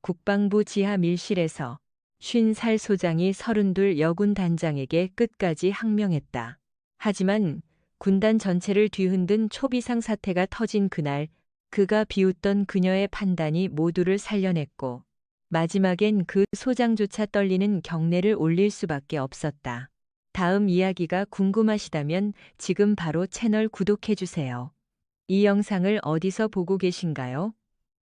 국방부 지하 밀실에서 50살 소장이 32 여군 단장에게 끝까지 항명했다. 하지만 군단 전체를 뒤흔든 초비상 사태가 터진 그날 그가 비웃던 그녀의 판단이 모두를 살려냈고 마지막엔 그 소장조차 떨리는 경례를 올릴 수밖에 없었다. 다음 이야기가 궁금하시다면 지금 바로 채널 구독해주세요. 이 영상을 어디서 보고 계신가요?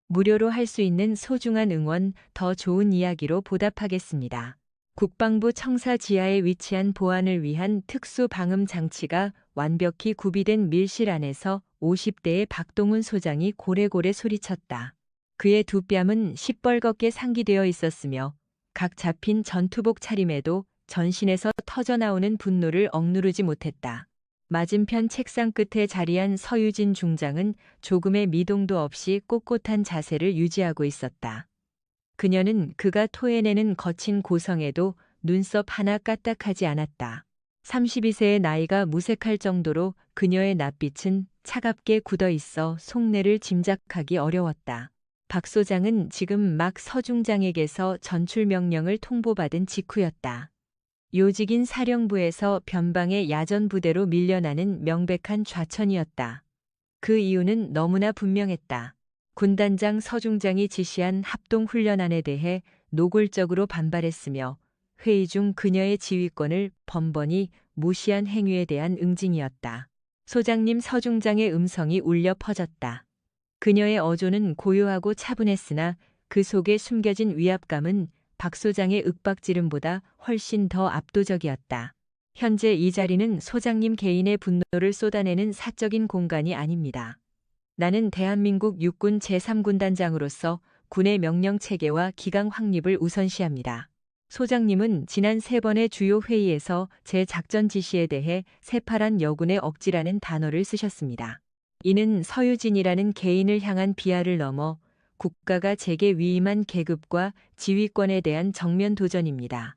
무료로 할 수 있는 소중한 응원, 더 좋은 이야기로 보답하겠습니다. 국방부 청사 지하에 위치한 보안을 위한 특수 방음 장치가 완벽히 구비된 밀실 안에서 50대의 박동훈 소장이 고래고래 소리쳤다. 그의 두 뺨은 시뻘겋게 상기되어 있었으며 각 잡힌 전투복 차림에도 전신에서 터져나오는 분노를 억누르지 못했다. 맞은편 책상 끝에 자리한 서유진 중장은 조금의 미동도 없이 꼿꼿한 자세를 유지하고 있었다. 그녀는 그가 토해내는 거친 고성에도 눈썹 하나 까딱하지 않았다. 32세의 나이가 무색할 정도로 그녀의 낯빛은 차갑게 굳어 있어 속내를 짐작하기 어려웠다. 박 소장은 지금 막 서 중장에게서 전출 명령을 통보받은 직후였다. 요직인 사령부에서 변방의 야전 부대로 밀려나는 명백한 좌천이었다. 그 이유는 너무나 분명했다. 군단장 서중장이 지시한 합동훈련안에 대해 노골적으로 반발했으며 회의 중 그녀의 지휘권을 번번이 무시한 행위에 대한 응징이었다. 소장님 서중장의 음성이 울려 퍼졌다. 그녀의 어조는 고요하고 차분했으나 그 속에 숨겨진 위압감은 박 소장의 윽박지름보다 훨씬 더 압도적이었다. 현재 이 자리는 소장님 개인의 분노를 쏟아내는 사적인 공간이 아닙니다. 나는 대한민국 육군 제3군단장으로서 군의 명령 체계와 기강 확립을 우선시합니다. 소장님은 지난 3번의 주요 회의에서 제 작전 지시에 대해 새파란 여군의 억지라는 단어를 쓰셨습니다. 이는 서유진이라는 개인을 향한 비하를 넘어 국가가 제게 위임한 계급과 지휘권에 대한 정면 도전입니다.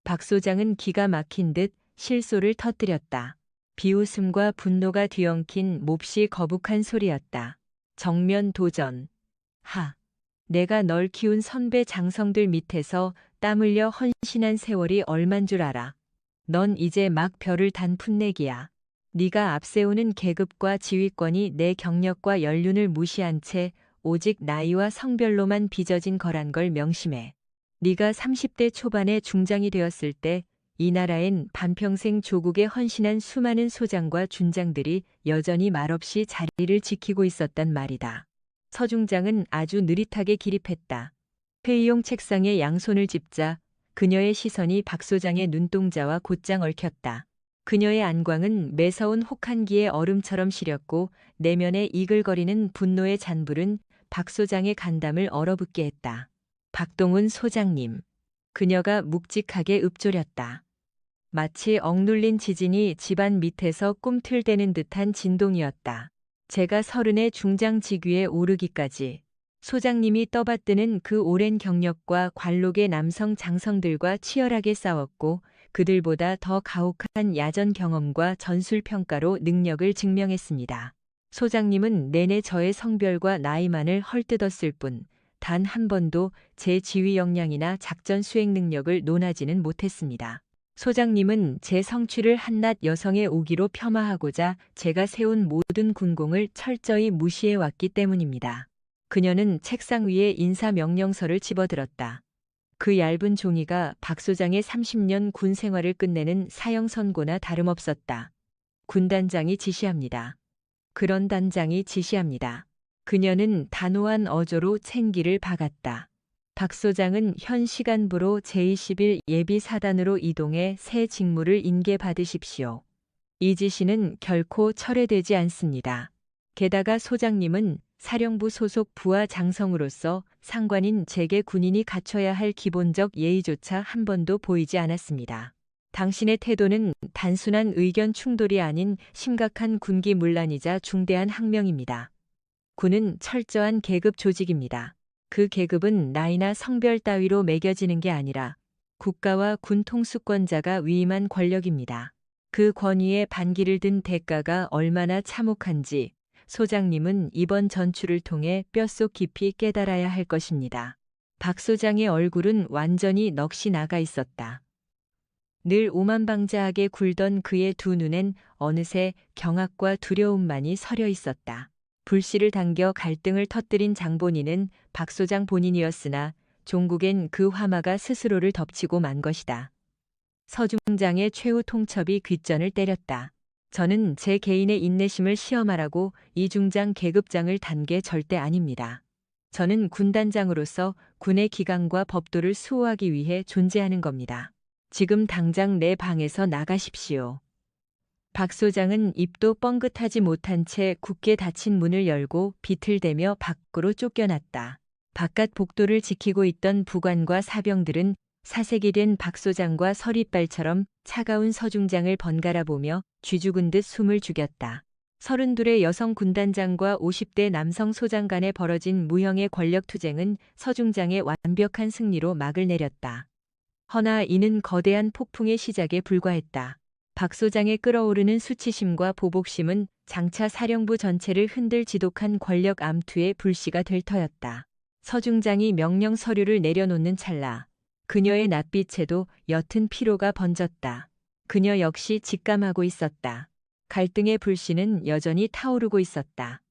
박 소장은 기가 막힌 듯 실소를 터뜨렸다. 비웃음과 분노가 뒤엉킨 몹시 거북한 소리였다. 정면 도전. 하. 내가 널 키운 선배 장성들 밑에서 땀 흘려 헌신한 세월이 얼만 줄 알아. 넌 이제 막 별을 단 풋내기야. 네가 앞세우는 계급과 지휘권이 내 경력과 연륜을 무시한 채 오직 나이와 성별로만 빚어진 거란 걸 명심해. 네가 30대 초반에 중장이 되었을 때 이 나라엔 반평생 조국에 헌신한 수많은 소장과 준장들이 여전히 말없이 자리를 지키고 있었단 말이다. 서 중장은 아주 느릿하게 기립했다. 회의용 책상에 양손을 짚자 그녀의 시선이 박 소장의 눈동자와 곧장 얽혔다. 그녀의 안광은 매서운 혹한기의 얼음처럼 시렸고 내면에 이글거리는 분노의 잔불은 박 소장의 간담을 얼어붙게 했다. 박동훈 소장님. 그녀가 묵직하게 읊조렸다. 마치 억눌린 지진이 집안 밑에서 꿈틀대는 듯한 진동이었다. 제가 30의 중장 직위에 오르기까지 소장님이 떠받드는 그 오랜 경력과 관록의 남성 장성들과 치열하게 싸웠고 그들보다 더 가혹한 야전 경험과 전술 평가로 능력을 증명했습니다. 소장님은 내내 저의 성별과 나이만을 헐뜯었을 뿐 단 한 번도 제 지휘 역량이나 작전 수행 능력을 논하지는 못했습니다. 소장님은 제 성취를 한낱 여성의 오기로 폄하하고자 제가 세운 모든 군공을 철저히 무시해 왔기 때문입니다. 그녀는 책상 위에 인사명령서를 집어들었다. 그 얇은 종이가 박 소장의 30년 군 생활을 끝내는 사형 선고나 다름없었다. 군단장이 지시합니다. 그런 단장이 지시합니다. 그녀는 단호한 어조로 챙기를 박았다. 박 소장은 현 시간부로 제21 예비 사단으로 이동해 새 직무를 인계받으십시오. 이 지시는 결코 철회되지 않습니다. 게다가 소장님은 사령부 소속 부하 장성으로서 상관인 제게 군인이 갖춰야 할 기본적 예의조차 한 번도 보이지 않았습니다. 당신의 태도는 단순한 의견 충돌이 아닌 심각한 군기 문란이자 중대한 항명입니다. 군은 철저한 계급 조직입니다. 그 계급은 나이나 성별 따위로 매겨지는 게 아니라 국가와 군 통수권자가 위임한 권력입니다. 그 권위에 반기를 든 대가가 얼마나 참혹한지 소장님은 이번 전출을 통해 뼛속 깊이 깨달아야 할 것입니다. 박 소장의 얼굴은 완전히 넋이 나가 있었다. 늘 오만방자하게 굴던 그의 두 눈엔 어느새 경악과 두려움만이 서려 있었다. 불씨를 당겨 갈등을 터뜨린 장본인은 박 소장 본인이었으나 종국엔 그 화마가 스스로를 덮치고 만 것이다. 서중장의 최후 통첩이 귓전을 때렸다. 저는 제 개인의 인내심을 시험하라고 이중장 계급장을 단 게 절대 아닙니다. 저는 군단장으로서 군의 기강과 법도를 수호하기 위해 존재하는 겁니다. 지금 당장 내 방에서 나가십시오. 박 소장은 입도 뻥긋하지 못한 채 굳게 닫힌 문을 열고 비틀대며 밖으로 쫓겨났다. 바깥 복도를 지키고 있던 부관과 사병들은 사색이 된 박 소장과 서리빨처럼 차가운 서중장을 번갈아 보며 쥐죽은 듯 숨을 죽였다. 32의 여성 군단장과 50대 남성 소장 간에 벌어진 무형의 권력 투쟁은 서중장의 완벽한 승리로 막을 내렸다. 허나 이는 거대한 폭풍의 시작에 불과했다. 박 소장의 끓어오르는 수치심과 보복심은 장차 사령부 전체를 흔들 지독한 권력 암투의 불씨가 될 터였다. 서중장이 명령 서류를 내려놓는 찰나 그녀의 낯빛에도 옅은 피로가 번졌다. 그녀 역시 직감하고 있었다. 갈등의 불씨는 여전히 타오르고 있었다.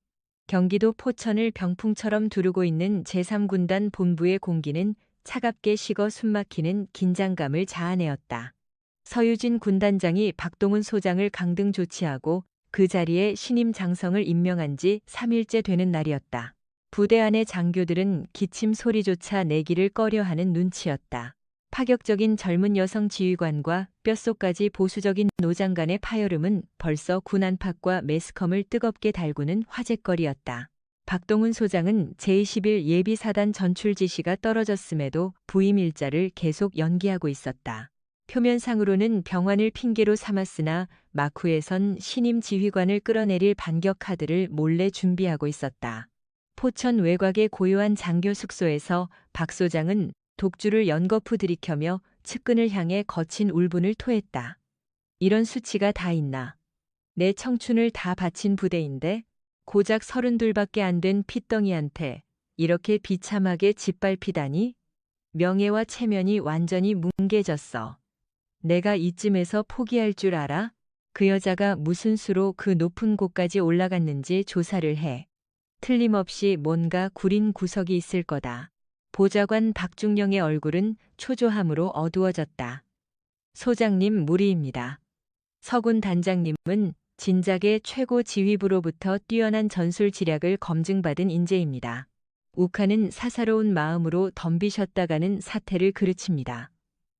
경기도 포천을 병풍처럼 두르고 있는 제3군단 본부의 공기는 차갑게 식어 숨막히는 긴장감을 자아내었다. 서유진 군단장이 박동훈 소장을 강등 조치하고 그 자리에 신임 장성을 임명한 지 3일째 되는 날이었다. 부대 안의 장교들은 기침 소리조차 내기를 꺼려하는 눈치였다. 파격적인 젊은 여성 지휘관과 뼛속까지 보수적인 노장 간의 파열음은 벌써 군 안팎과 매스컴을 뜨겁게 달구는 화제거리였다. 박동훈 소장은 제21 예비사단 전출 지시가 떨어졌음에도 부임 일자를 계속 연기하고 있었다. 표면상으로는 병환을 핑계로 삼았으나 막후에선 신임 지휘관을 끌어내릴 반격 카드를 몰래 준비하고 있었다. 포천 외곽의 고요한 장교 숙소에서 박 소장은 독주를 연거푸 들이켜며 측근을 향해 거친 울분을 토했다. 이런 수치가 다 있나. 내 청춘을 다 바친 부대인데 고작 32밖에 안 된 핏덩이한테 이렇게 비참하게 짓밟히다니? 명예와 체면이 완전히 뭉개졌어. 내가 이쯤에서 포기할 줄 알아? 그 여자가 무슨 수로 그 높은 곳까지 올라갔는지 조사를 해. 틀림없이 뭔가 구린 구석이 있을 거다. 보좌관 박중령의 얼굴은 초조함으로 어두워졌다. 소장님 무리입니다. 서군 단장님은 진작에 최고 지휘부로부터 뛰어난 전술 지략을 검증받은 인재입니다. 욱하는 사사로운 마음으로 덤비셨다가는 사태를 그르칩니다.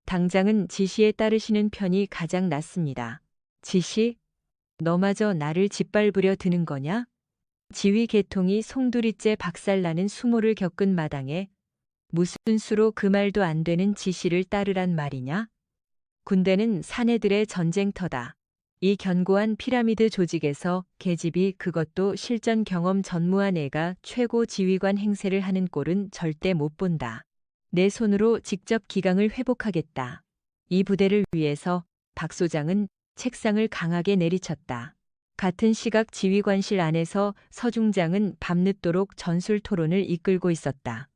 당장은 지시에 따르시는 편이 가장 낫습니다. 지시? 너마저 나를 짓밟으려 드는 거냐? 지휘 계통이 송두리째 박살나는 수모를 겪은 마당에 무슨 수로 그 말도 안 되는 지시를 따르란 말이냐? 군대는 사내들의 전쟁터다. 이 견고한 피라미드 조직에서 계집이 그것도 실전 경험 전무한 애가 최고 지휘관 행세를 하는 꼴은 절대 못 본다. 내 손으로 직접 기강을 회복하겠다. 이 부대를 위해서 박 소장은 책상을 강하게 내리쳤다. 같은 시각 지휘관실 안에서 서중장은 밤늦도록 전술 토론을 이끌고 있었다.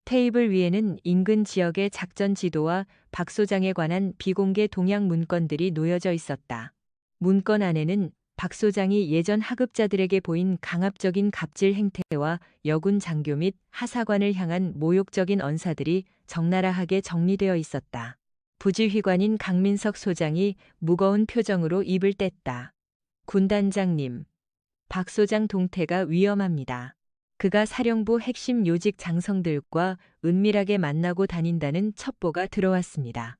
테이블 위에는 인근 지역의 작전 지도와 박 소장에 관한 비공개 동향 문건들이 놓여져 있었다. 문건 안에는 박 소장이 예전 하급자들에게 보인 강압적인 갑질 행태와 여군 장교 및 하사관을 향한 모욕적인 언사들이 적나라하게 정리되어 있었다. 부지휘관인 강민석 소장이 무거운 표정으로 입을 뗐다. 군단장님, 박 소장 동태가 위험합니다. 그가 사령부 핵심 요직 장성들과 은밀하게 만나고 다닌다는 첩보가 들어왔습니다.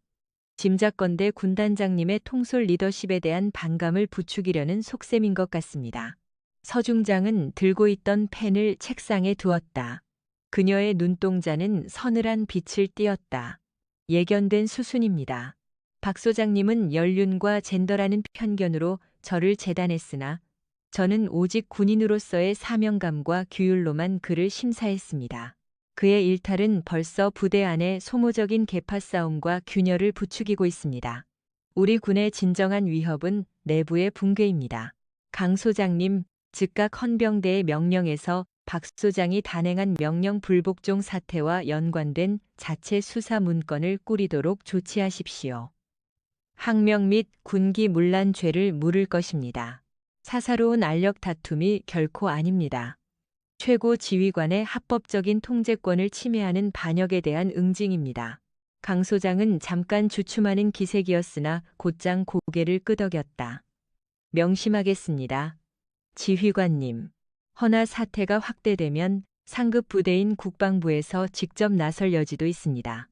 짐작건대 군단장님의 통솔 리더십에 대한 반감을 부추기려는 속셈인 것 같습니다. 서중장은 들고 있던 펜을 책상에 두었다. 그녀의 눈동자는 서늘한 빛을 띠었다. 예견된 수순입니다. 박 소장님은 연륜과 젠더라는 편견으로 저를 재단했으나 저는 오직 군인으로서의 사명감과 규율로만 그를 심사했습니다. 그의 일탈은 벌써 부대 안에 소모적인 계파 싸움과 균열을 부추기고 있습니다. 우리 군의 진정한 위협은 내부의 붕괴입니다. 강 소장님, 즉각 헌병대의 명령에서 박 소장이 단행한 명령 불복종 사태와 연관된 자체 수사 문건을 꾸리도록 조치하십시오. 항명 및 군기 문란 죄를 물을 것입니다. 사사로운 알력 다툼이 결코 아닙니다. 최고 지휘관의 합법적인 통제권을 침해하는 반역에 대한 응징입니다. 강 소장은 잠깐 주춤하는 기색이었으나 곧장 고개를 끄덕였다. 명심하겠습니다. 지휘관님. 허나 사태가 확대되면 상급 부대인 국방부에서 직접 나설 여지도 있습니다.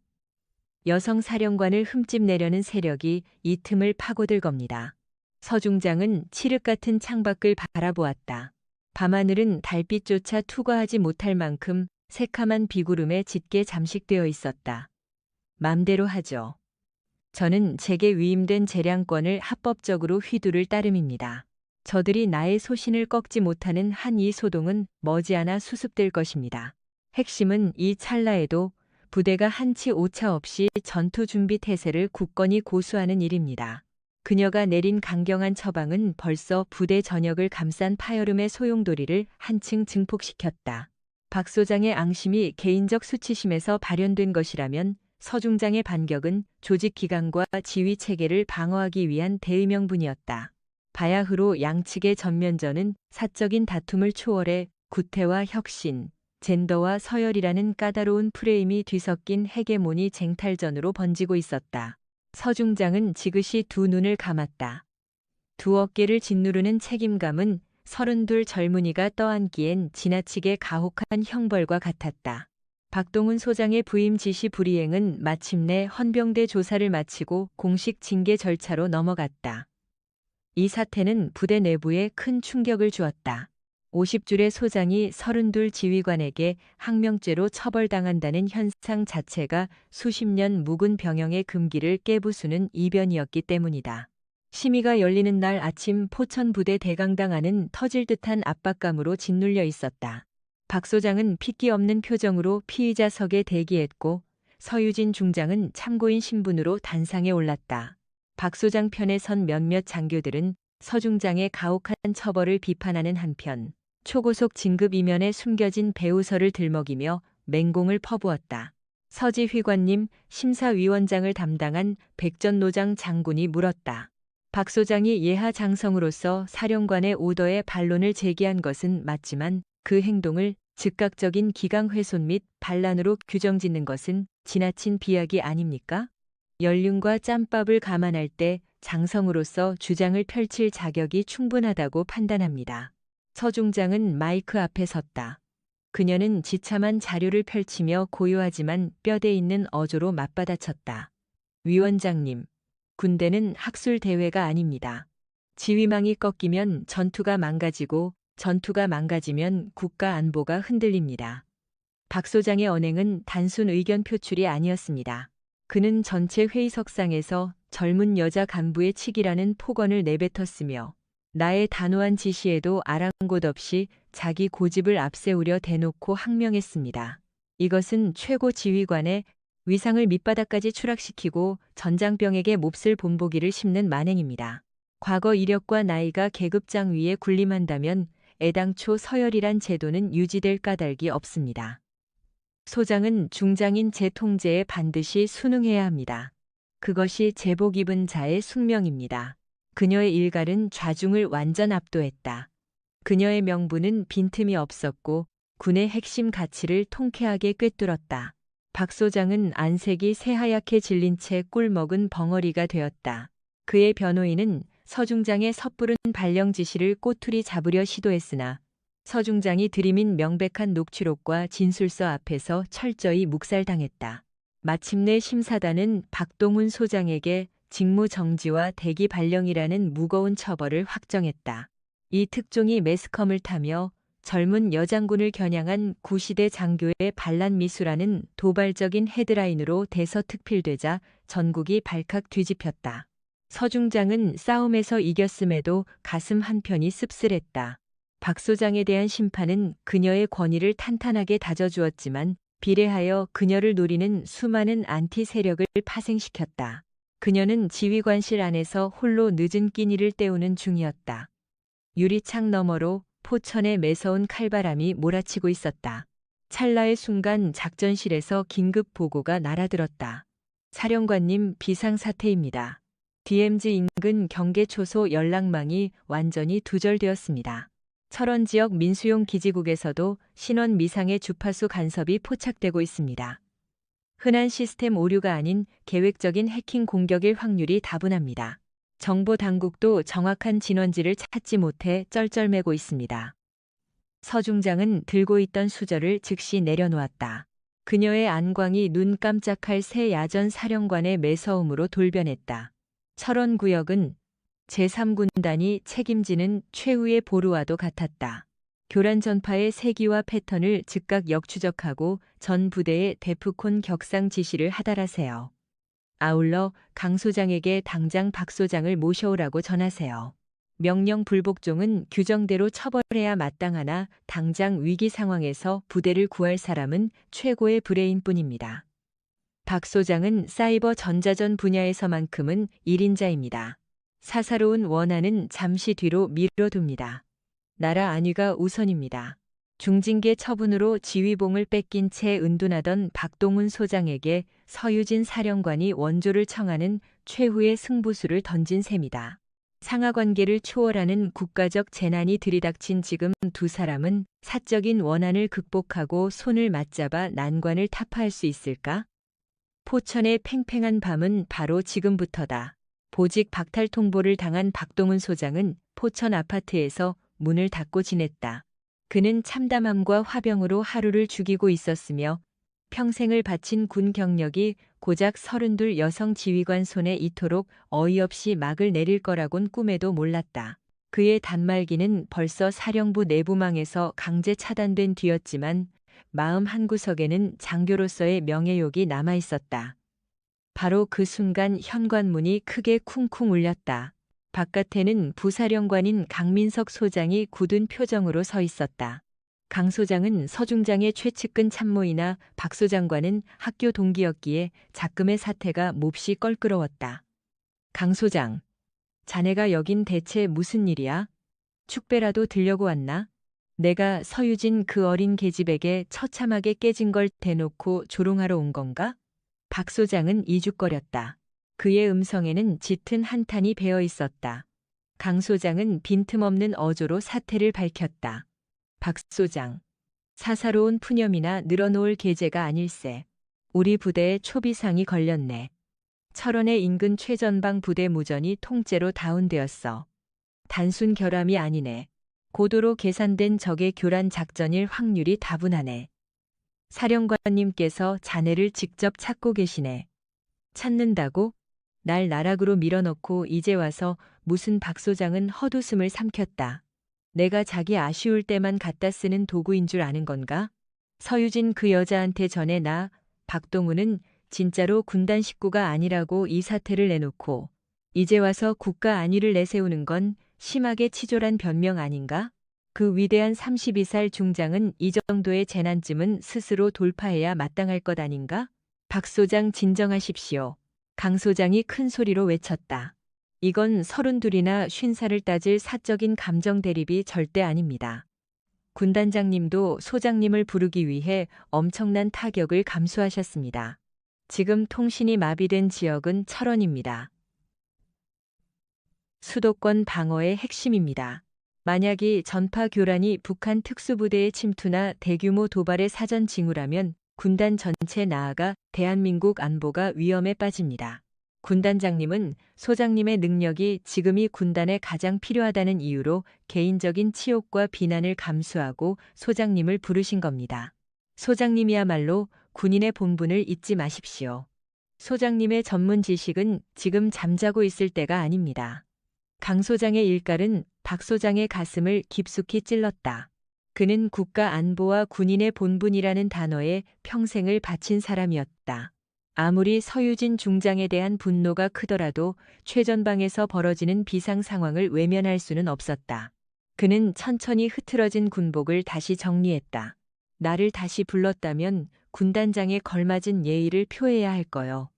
여성 사령관을 흠집내려는 세력이 이 틈을 파고들 겁니다. 서중장은 칠흑 같은 창밖을 바라보았다. 밤하늘은 달빛조차 투과하지 못할 만큼 새카만 비구름에 짙게 잠식되어 있었다. 맘대로 하죠. 저는 제게 위임된 재량권을 합법적으로 휘두를 따름입니다. 저들이 나의 소신을 꺾지 못하는 한 이 소동은 머지않아 수습될 것입니다. 핵심은 이 찰나에도 부대가 한치 오차 없이 전투 준비 태세를 굳건히 고수하는 일입니다. 그녀가 내린 강경한 처방은 벌써 부대 전역을 감싼 파여름의 소용돌이를 한층 증폭시켰다. 박 소장의 앙심이 개인적 수치심에서 발현된 것이라면 서중장의 반격은 조직 기강과 지휘 체계를 방어하기 위한 대의명분이었다. 바야흐로 양측의 전면전은 사적인 다툼을 초월해 구태와 혁신, 젠더와 서열이라는 까다로운 프레임이 뒤섞인 헤게모니 쟁탈전으로 번지고 있었다. 서중장은 지그시 두 눈을 감았다. 두 어깨를 짓누르는 책임감은 32 젊은이가 떠안기엔 지나치게 가혹한 형벌과 같았다. 박동훈 소장의 부임 지시 불이행은 마침내 헌병대 조사를 마치고 공식 징계 절차로 넘어갔다. 이 사태는 부대 내부에 큰 충격을 주었다. 50줄의 소장이 32 지휘관에게 항명죄로 처벌당한다는 현상 자체가 수십 년 묵은 병영의 금기를 깨부수는 이변이었기 때문이다. 심의가 열리는 날 아침 포천 부대 대강당 안은 터질 듯한 압박감으로 짓눌려 있었다. 박 소장은 핏기 없는 표정으로 피의자석에 대기했고 서유진 중장은 참고인 신분으로 단상에 올랐다. 박 소장 편에 선 몇몇 장교들은 서 중장의 가혹한 처벌을 비판하는 한편 초고속 진급 이면에 숨겨진 배우설을 들먹이며 맹공을 퍼부었다. 서지휘관님, 심사위원장을 담당한 백전노장 장군이 물었다. 박 소장이 예하 장성으로서 사령관의 오더에 반론을 제기한 것은 맞지만 그 행동을 즉각적인 기강훼손 및 반란으로 규정짓는 것은 지나친 비약이 아닙니까? 연륜과 짬밥을 감안할 때 장성으로서 주장을 펼칠 자격이 충분하다고 판단합니다. 서 중장은 마이크 앞에 섰다. 그녀는 지참한 자료를 펼치며 고요하지만 뼈대 있는 어조로 맞받아쳤다. 위원장님, 군대는 학술 대회가 아닙니다. 지휘망이 꺾이면 전투가 망가지고 전투가 망가지면 국가 안보가 흔들립니다. 박 소장의 언행은 단순 의견 표출이 아니었습니다. 그는 전체 회의석상에서 젊은 여자 간부의 치기라는 폭언을 내뱉었으며 나의 단호한 지시에도 아랑곳 없이 자기 고집을 앞세우려 대놓고 항명했습니다. 이것은 최고 지휘관의 위상을 밑바닥까지 추락시키고 전장병에게 몹쓸 본보기를 심는 만행입니다. 과거 이력과 나이가 계급장 위에 군림한다면 애당초 서열이란 제도는 유지될 까닭이 없습니다. 소장은 중장인 제 통제에 반드시 순응해야 합니다. 그것이 제복 입은 자의 숙명입니다. 그녀의 일갈은 좌중을 완전 압도했다. 그녀의 명분은 빈틈이 없었고 군의 핵심 가치를 통쾌하게 꿰뚫었다. 박 소장은 안색이 새하얗게 질린 채 꿀먹은 벙어리가 되었다. 그의 변호인은 서중장의 섣부른 발령 지시를 꼬투리 잡으려 시도했으나 서중장이 들이민 명백한 녹취록과 진술서 앞에서 철저히 묵살당했다. 마침내 심사단은 박동훈 소장에게 직무 정지와 대기 발령이라는 무거운 처벌을 확정했다. 이 특종이 매스컴을 타며 젊은 여장군을 겨냥한 구시대 장교의 반란 미수라는 도발적인 헤드라인으로 대서특필되자 전국이 발칵 뒤집혔다. 서중장은 싸움에서 이겼음에도 가슴 한편이 씁쓸했다. 박 소장에 대한 심판은 그녀의 권위를 탄탄하게 다져주었지만 비례하여 그녀를 노리는 수많은 안티 세력을 파생시켰다. 그녀는 지휘관실 안에서 홀로 늦은 끼니를 때우는 중이었다. 유리창 너머로 포천에 매서운 칼바람이 몰아치고 있었다. 찰나의 순간 작전실에서 긴급 보고가 날아들었다. 사령관님, 비상사태입니다. DMZ 인근 경계 초소 연락망이 완전히 두절되었습니다. 철원 지역 민수용 기지국에서도 신원 미상의 주파수 간섭이 포착되고 있습니다. 흔한 시스템 오류가 아닌 계획적인 해킹 공격일 확률이 다분합니다. 정보 당국도 정확한 진원지를 찾지 못해 쩔쩔매고 있습니다. 서 중장은 들고 있던 수저를 즉시 내려놓았다. 그녀의 안광이 눈 깜짝할 새 야전 사령관의 매서움으로 돌변했다. 철원 구역은 제3군단이 책임지는 최후의 보루와도 같았다. 교란 전파의 세기와 패턴을 즉각 역추적하고 전 부대에 데프콘 격상 지시를 하달하세요. 아울러 강 소장에게 당장 박 소장을 모셔오라고 전하세요. 명령 불복종은 규정대로 처벌해야 마땅하나 당장 위기 상황에서 부대를 구할 사람은 최고의 브레인뿐입니다. 박 소장은 사이버 전자전 분야에서만큼은 1인자입니다. 사사로운 원한은 잠시 뒤로 미뤄둡니다. 나라 안위가 우선입니다. 중징계 처분으로 지휘봉을 뺏긴 채 은둔하던 박동훈 소장에게 서유진 사령관이 원조를 청하는 최후의 승부수를 던진 셈이다. 상하관계를 초월하는 국가적 재난이 들이닥친 지금 두 사람은 사적인 원한을 극복하고 손을 맞잡아 난관을 타파할 수 있을까? 포천의 팽팽한 밤은 바로 지금부터다. 보직 박탈 통보를 당한 박동훈 소장은 포천 아파트에서 문을 닫고 지냈다. 그는 참담함과 화병으로 하루를 죽이고 있었으며 평생을 바친 군 경력이 고작 32 여성 지휘관 손에 이토록 어이없이 막을 내릴 거라곤 꿈에도 몰랐다. 그의 단말기는 벌써 사령부 내부망에서 강제 차단된 뒤였지만 마음 한구석에는 장교로서의 명예욕이 남아있었다. 바로 그 순간 현관문이 크게 쿵쿵 울렸다. 바깥에는 부사령관인 강민석 소장이 굳은 표정으로 서 있었다. 강 소장은 서 중장의 최측근 참모이나 박 소장과는 학교 동기였기에 작금의 사태가 몹시 껄끄러웠다. 강 소장, 자네가 여긴 대체 무슨 일이야? 축배라도 들려고 왔나? 내가 서유진 그 어린 계집에게 처참하게 깨진 걸 대놓고 조롱하러 온 건가? 박 소장은 이죽거렸다. 그의 음성에는 짙은 한탄이 배어 있었다. 강 소장은 빈틈없는 어조로 사태를 밝혔다. 박 소장, 사사로운 푸념이나 늘어놓을 계제가 아닐세. 우리 부대에 초비상이 걸렸네. 철원의 인근 최전방 부대 무전이 통째로 다운되었어. 단순 결함이 아니네. 고도로 계산된 적의 교란 작전일 확률이 다분하네. 사령관님께서 자네를 직접 찾고 계시네. 찾는다고? 날 나락으로 밀어넣고 이제 와서 무슨 박 소장은 헛웃음을 삼켰다. 내가 자기 아쉬울 때만 갖다 쓰는 도구인 줄 아는 건가? 서유진 그 여자한테 전에 나, 박동훈은 진짜로 군단 식구가 아니라고 이 사태를 내놓고 이제 와서 국가 안위를 내세우는 건 심하게 치졸한 변명 아닌가? 그 위대한 32살 중장은 이 정도의 재난쯤은 스스로 돌파해야 마땅할 것 아닌가? 박 소장 진정하십시오. 강 소장이 큰 소리로 외쳤다. 이건 32이나 50살을 따질 사적인 감정 대립이 절대 아닙니다. 군단장님도 소장님을 부르기 위해 엄청난 타격을 감수하셨습니다. 지금 통신이 마비된 지역은 철원입니다. 수도권 방어의 핵심입니다. 만약 이 전파 교란이 북한 특수부대의 침투나 대규모 도발의 사전 징후라면 군단 전체 나아가 대한민국 안보가 위험에 빠집니다. 군단장님은 소장님의 능력이 지금이 군단에 가장 필요하다는 이유로 개인적인 치욕과 비난을 감수하고 소장님을 부르신 겁니다. 소장님이야말로 군인의 본분을 잊지 마십시오. 소장님의 전문 지식은 지금 잠자고 있을 때가 아닙니다. 강 소장의 일갈은 박 소장의 가슴을 깊숙이 찔렀다. 그는 국가 안보와 군인의 본분이라는 단어에 평생을 바친 사람이었다. 아무리 서유진 중장에 대한 분노가 크더라도 최전방에서 벌어지는 비상 상황을 외면할 수는 없었다. 그는 천천히 흐트러진 군복을 다시 정리했다. 나를 다시 불렀다면 군단장에 걸맞은 예의를 표해야 할 거요.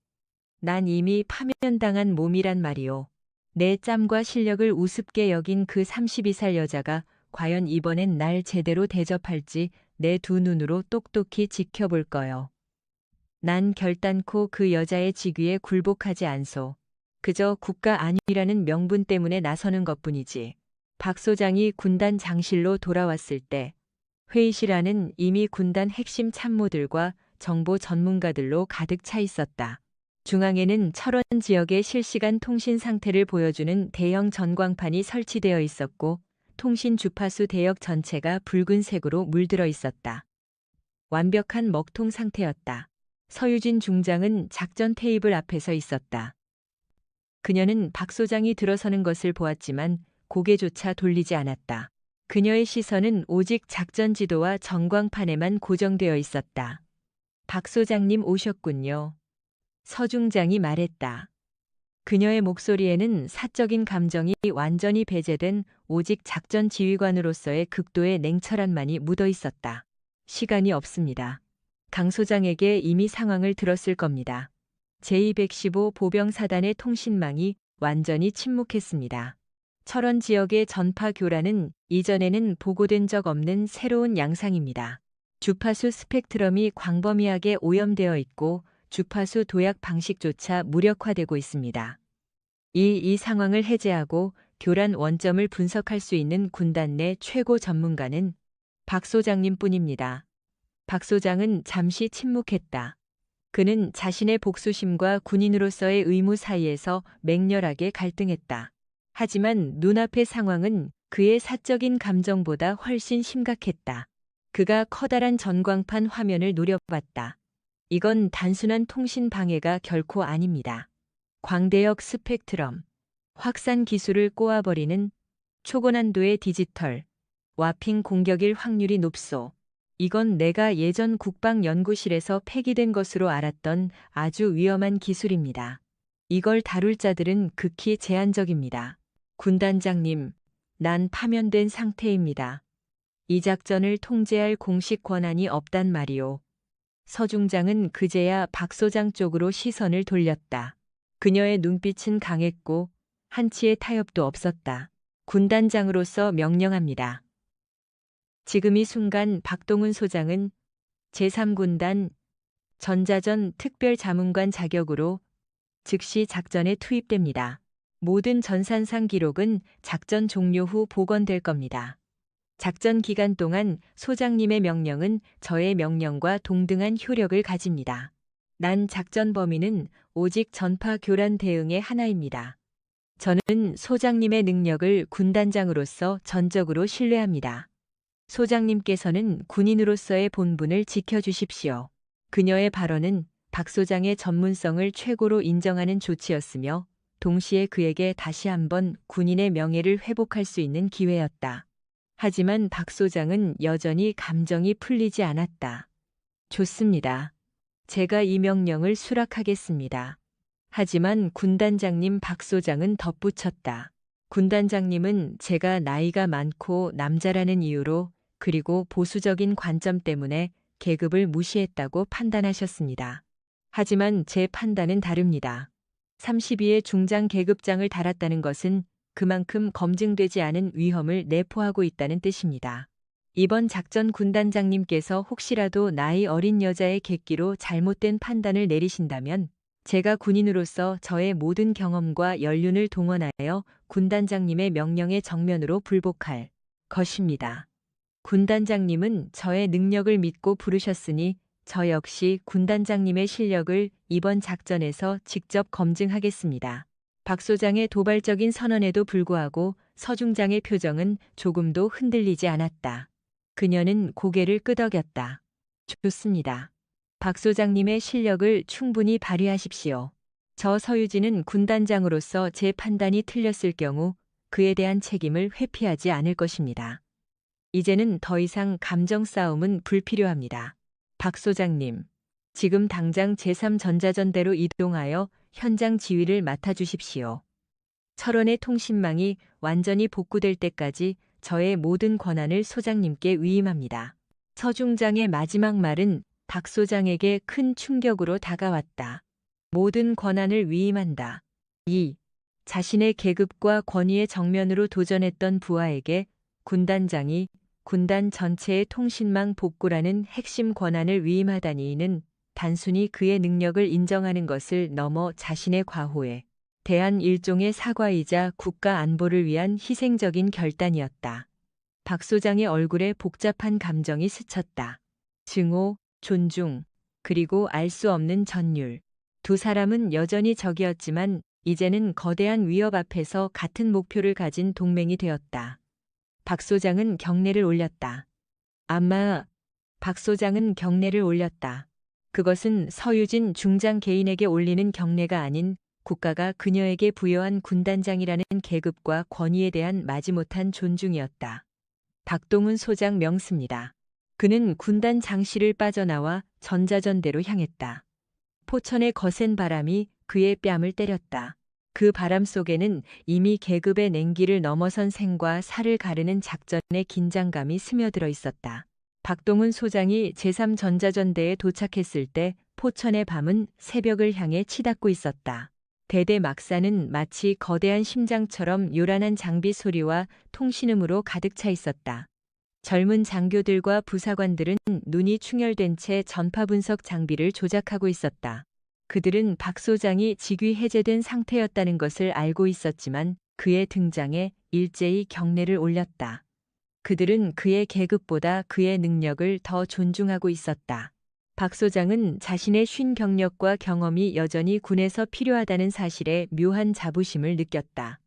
난 이미 파면당한 몸이란 말이오. 내 짬과 실력을 우습게 여긴 그 32살 여자가 과연 이번엔 날 제대로 대접할지 내 두 눈으로 똑똑히 지켜볼 거요. 난 결단코 그 여자의 직위에 굴복하지 않소. 그저 국가 안위라는 명분 때문에 나서는 것뿐이지. 박 소장이 군단 장실로 돌아왔을 때 회의실 안은 이미 군단 핵심 참모들과 정보 전문가들로 가득 차 있었다. 중앙에는 철원 지역의 실시간 통신 상태를 보여주는 대형 전광판이 설치되어 있었고 통신 주파수 대역 전체가 붉은색으로 물들어 있었다. 완벽한 먹통 상태였다. 서유진 중장은 작전 테이블 앞에 서 있었다. 그녀는 박 소장이 들어서는 것을 보았지만 고개조차 돌리지 않았다. 그녀의 시선은 오직 작전 지도와 전광판에만 고정되어 있었다. 박 소장님 오셨군요. 서 중장이 말했다. 그녀의 목소리에는 사적인 감정이 완전히 배제된 오직 작전 지휘관으로서의 극도의 냉철함만이 묻어 있었다. 시간이 없습니다. 강 소장에게 이미 상황을 들었을 겁니다. 제215 보병사단의 통신망이 완전히 침묵했습니다. 철원 지역의 전파 교란은 이전에는 보고된 적 없는 새로운 양상입니다. 주파수 스펙트럼이 광범위하게 오염되어 있고 주파수 도약 방식조차 무력화되고 있습니다. 이 상황을 해제하고 교란 원점을 분석할 수 있는 군단 내 최고 전문가는 박 소장님뿐입니다. 박 소장은 잠시 침묵했다. 그는 자신의 복수심과 군인으로서의 의무 사이에서 맹렬하게 갈등했다. 하지만 눈앞의 상황은 그의 사적인 감정보다 훨씬 심각했다. 그가 커다란 전광판 화면을 노려봤다. 이건 단순한 통신 방해가 결코 아닙니다. 광대역 스펙트럼, 확산 기술을 꼬아버리는 초고난도의 디지털, 와핑 공격일 확률이 높소. 이건 내가 예전 국방연구실에서 폐기된 것으로 알았던 아주 위험한 기술입니다. 이걸 다룰 자들은 극히 제한적입니다. 군단장님, 난 파면된 상태입니다. 이 작전을 통제할 공식 권한이 없단 말이오. 서 중장은 그제야 박 소장 쪽으로 시선을 돌렸다. 그녀의 눈빛은 강했고 한치의 타협도 없었다. 군단장으로서 명령합니다. 지금 이 순간 박동훈 소장은 제3군단 전자전 특별자문관 자격으로 즉시 작전에 투입됩니다. 모든 전산상 기록은 작전 종료 후 복원될 겁니다. 작전 기간 동안 소장님의 명령은 저의 명령과 동등한 효력을 가집니다. 난 작전 범위는 오직 전파 교란 대응의 하나입니다. 저는 소장님의 능력을 군단장으로서 전적으로 신뢰합니다. 소장님께서는 군인으로서의 본분을 지켜주십시오. 그녀의 발언은 박 소장의 전문성을 최고로 인정하는 조치였으며 동시에 그에게 다시 한번 군인의 명예를 회복할 수 있는 기회였다. 하지만 박 소장은 여전히 감정이 풀리지 않았다. 좋습니다. 제가 이 명령을 수락하겠습니다. 하지만 군단장님 박 소장은 덧붙였다. 군단장님은 제가 나이가 많고 남자라는 이유로 그리고 보수적인 관점 때문에 계급을 무시했다고 판단하셨습니다. 하지만 제 판단은 다릅니다. 32의 중장 계급장을 달았다는 것은 그만큼 검증되지 않은 위험을 내포하고 있다는 뜻입니다. 이번 작전 군단장님께서 혹시라도 나이 어린 여자의 객기로 잘못된 판단을 내리신다면 제가 군인으로서 저의 모든 경험과 연륜을 동원하여 군단장님의 명령에 정면으로 불복할 것입니다. 군단장님은 저의 능력을 믿고 부르셨으니 저 역시 군단장님의 실력을 이번 작전에서 직접 검증하겠습니다. 박 소장의 도발적인 선언에도 불구하고 서 중장의 표정은 조금도 흔들리지 않았다. 그녀는 고개를 끄덕였다. 좋습니다. 박 소장님의 실력을 충분히 발휘하십시오. 저 서유진은 군단장으로서 제 판단이 틀렸을 경우 그에 대한 책임을 회피하지 않을 것입니다. 이제는 더 이상 감정 싸움은 불필요합니다. 박 소장님, 지금 당장 제3전자전대로 이동하여 현장 지휘를 맡아주십시오. 철원의 통신망이 완전히 복구될 때까지 저의 모든 권한을 소장님께 위임합니다. 서 중장의 마지막 말은 박 소장에게 큰 충격으로 다가왔다. 모든 권한을 위임한다. 자신의 계급과 권위의 정면으로 도전했던 부하에게 군단장이 군단 전체의 통신망 복구라는 핵심 권한을 위임하다니 이는 단순히 그의 능력을 인정하는 것을 넘어 자신의 과호에 대한 일종의 사과이자 국가 안보를 위한 희생적인 결단이었다. 박 소장의 얼굴에 복잡한 감정이 스쳤다. 증오, 존중, 그리고 알 수 없는 전율. 두 사람은 여전히 적이었지만 이제는 거대한 위협 앞에서 같은 목표를 가진 동맹이 되었다. 박 소장은 경례를 올렸다. 아마 박 소장은 경례를 올렸다. 그것은 서유진 중장 개인에게 올리는 경례가 아닌 국가가 그녀에게 부여한 군단장이라는 계급과 권위에 대한 마지못한 존중이었다. 박동훈 소장 명습니다. 그는 군단 장실을 빠져나와 전자전대로 향했다. 포천의 거센 바람이 그의 뺨을 때렸다. 그 바람 속에는 이미 계급의 냉기를 넘어선 생과 사를 가르는 작전의 긴장감이 스며들어 있었다. 박동훈 소장이 제3전자전대에 도착했을 때 포천의 밤은 새벽을 향해 치닫고 있었다. 대대 막사는 마치 거대한 심장처럼 요란한 장비 소리와 통신음으로 가득 차 있었다. 젊은 장교들과 부사관들은 눈이 충혈된 채 전파 분석 장비를 조작하고 있었다. 그들은 박 소장이 직위 해제된 상태였다는 것을 알고 있었지만 그의 등장에 일제히 경례를 올렸다. 그들은 그의 계급보다 그의 능력을 더 존중하고 있었다. 박 소장은 자신의 쉰 경력과 경험이 여전히 군에서 필요하다는 사실에 묘한 자부심을 느꼈다.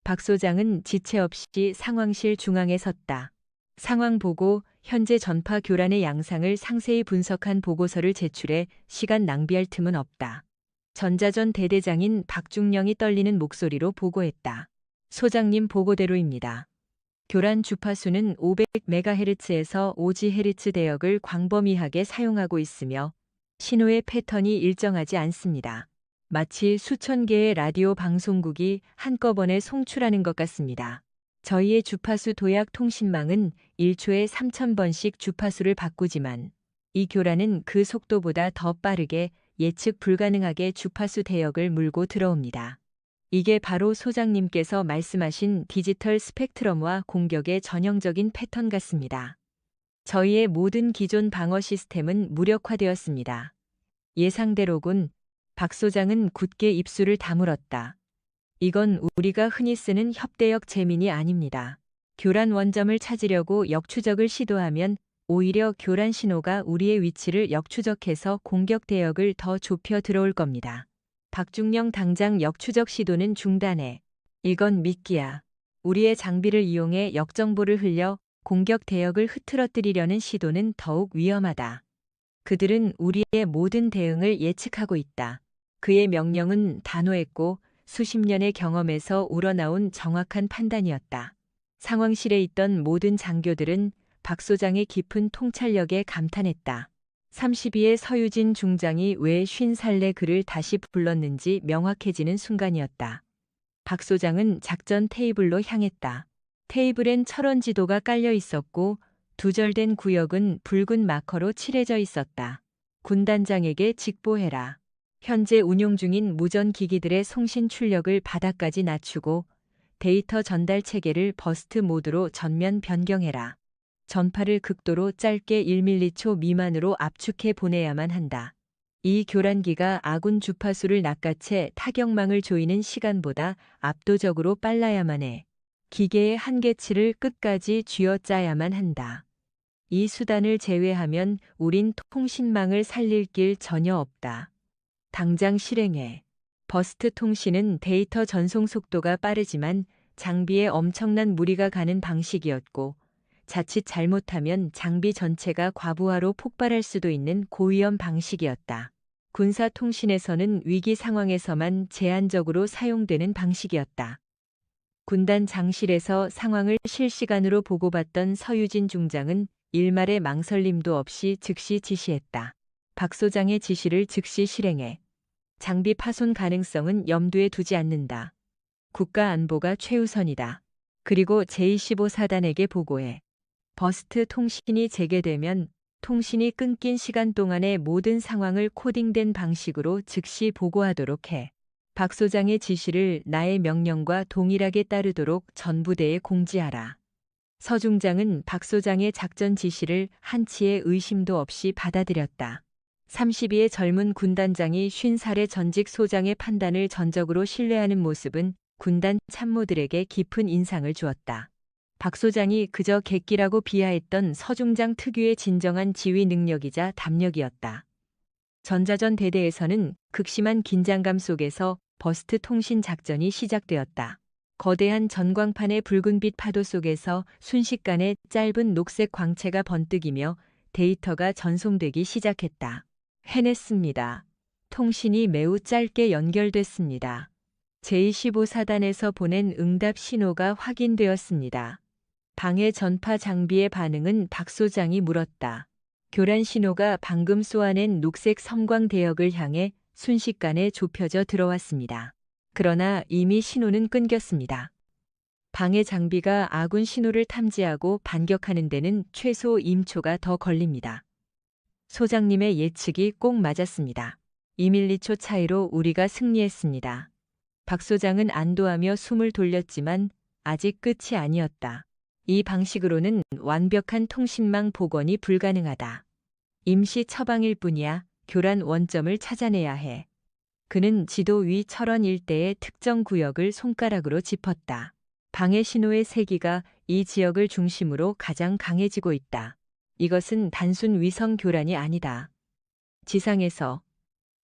박 소장은 지체 없이 상황실 중앙에 섰다. 상황 보고 현재 전파 교란의 양상을 상세히 분석한 보고서를 제출해 시간 낭비할 틈은 없다. 전자전 대대장인 박중령이 떨리는 목소리로 보고했다. 소장님 보고대로입니다. 교란 주파수는 500MHz에서 5GHz 대역을 광범위하게 사용하고 있으며 신호의 패턴이 일정하지 않습니다. 마치 수천 개의 라디오 방송국이 한꺼번에 송출하는 것 같습니다. 저희의 주파수 도약 통신망은 1초에 3,000번씩 주파수를 바꾸지만 이 교란은 그 속도보다 더 빠르게 예측 불가능하게 주파수 대역을 물고 들어옵니다. 이게 바로 소장님께서 말씀하신 디지털 스펙트럼과 공격의 전형적인 패턴 같습니다. 저희의 모든 기존 방어 시스템은 무력화되었습니다. 예상대로군. 박 소장은 굳게 입술을 다물었다. 이건 우리가 흔히 쓰는 협대역 재민이 아닙니다. 교란 원점을 찾으려고 역추적을 시도하면 오히려 교란 신호가 우리의 위치를 역추적해서 공격 대역을 더 좁혀 들어올 겁니다. 박중령 당장 역추적 시도는 중단해. 이건 미끼야. 우리의 장비를 이용해 역정보를 흘려 공격 대역을 흐트러뜨리려는 시도는 더욱 위험하다. 그들은 우리의 모든 대응을 예측하고 있다. 그의 명령은 단호했고 수십 년의 경험에서 우러나온 정확한 판단이었다. 상황실에 있던 모든 장교들은 박 소장의 깊은 통찰력에 감탄했다. 32의 서유진 중장이 왜 50살내 그를 다시 불렀는지 명확해지는 순간이었다. 박 소장은 작전 테이블로 향했다. 테이블엔 철원 지도가 깔려 있었고 두절된 구역은 붉은 마커로 칠해져 있었다. 군단장에게 직보해라. 현재 운용 중인 무전 기기들의 송신 출력을 바닥까지 낮추고 데이터 전달 체계를 버스트 모드로 전면 변경해라. 전파를 극도로 짧게 1m초 미만으로 압축해 보내야만 한다. 이 교란기가 아군 주파수를 낚아채 타격망을 조이는 시간보다 압도적으로 빨라야만 해. 기계의 한계치를 끝까지 쥐어짜야만 한다. 이 수단을 제외하면 우린 통신망을 살릴 길 전혀 없다. 당장 실행해. 버스트 통신은 데이터 전송 속도가 빠르지만 장비에 엄청난 무리가 가는 방식이었고 자칫 잘못하면 장비 전체가 과부하로 폭발할 수도 있는 고위험 방식이었다. 군사통신에서는 위기 상황에서만 제한적으로 사용되는 방식이었다. 군단 장실에서 상황을 실시간으로 보고받던 서유진 중장은 일말의 망설임도 없이 즉시 지시했다. 박 소장의 지시를 즉시 실행해. 장비 파손 가능성은 염두에 두지 않는다. 국가 안보가 최우선이다. 그리고 제25 사단에게 보고해. 버스트 통신이 재개되면 통신이 끊긴 시간 동안의 모든 상황을 코딩된 방식으로 즉시 보고하도록 해. 박 소장의 지시를 나의 명령과 동일하게 따르도록 전부대에 공지하라. 서 중장은 박 소장의 작전 지시를 한치의 의심도 없이 받아들였다. 32의 젊은 군단장이 50살의 전직 소장의 판단을 전적으로 신뢰하는 모습은 군단 참모들에게 깊은 인상을 주었다. 박 소장이 그저 객기라고 비하했던 서 중장 특유의 진정한 지휘 능력이자 담력이었다. 전자전 대대에서는 극심한 긴장감 속에서 버스트 통신 작전이 시작되었다. 거대한 전광판의 붉은빛 파도 속에서 순식간에 짧은 녹색 광채가 번뜩이며 데이터가 전송되기 시작했다. 해냈습니다. 통신이 매우 짧게 연결됐습니다. 제15사단에서 보낸 응답 신호가 확인되었습니다. 방해 전파 장비의 반응은 박 소장이 물었다. 교란 신호가 방금 쏘아낸 녹색 섬광 대역을 향해 순식간에 좁혀져 들어왔습니다. 그러나 이미 신호는 끊겼습니다. 방해 장비가 아군 신호를 탐지하고 반격하는 데는 최소 임초가 더 걸립니다. 소장님의 예측이 꼭 맞았습니다. 2밀리초 차이로 우리가 승리했습니다. 박 소장은 안도하며 숨을 돌렸지만 아직 끝이 아니었다. 이 방식으로는 완벽한 통신망 복원이 불가능하다. 임시 처방일 뿐이야. 교란 원점을 찾아내야 해. 그는 지도 위 철원 일대의 특정 구역을 손가락으로 짚었다. 방해 신호의 세기가 이 지역을 중심으로 가장 강해지고 있다. 이것은 단순 위성 교란이 아니다. 지상에서,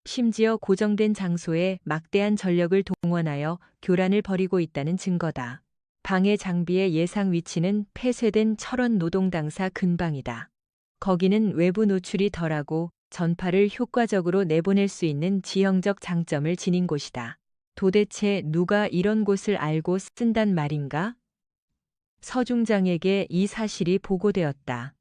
심지어 고정된 장소에 막대한 전력을 동원하여 교란을 벌이고 있다는 증거다. 방해 장비의 예상 위치는 폐쇄된 철원 노동당사 근방이다. 거기는 외부 노출이 덜하고 전파를 효과적으로 내보낼 수 있는 지형적 장점을 지닌 곳이다. 도대체 누가 이런 곳을 알고 쓴단 말인가? 서 중장에게 이 사실이 보고되었다.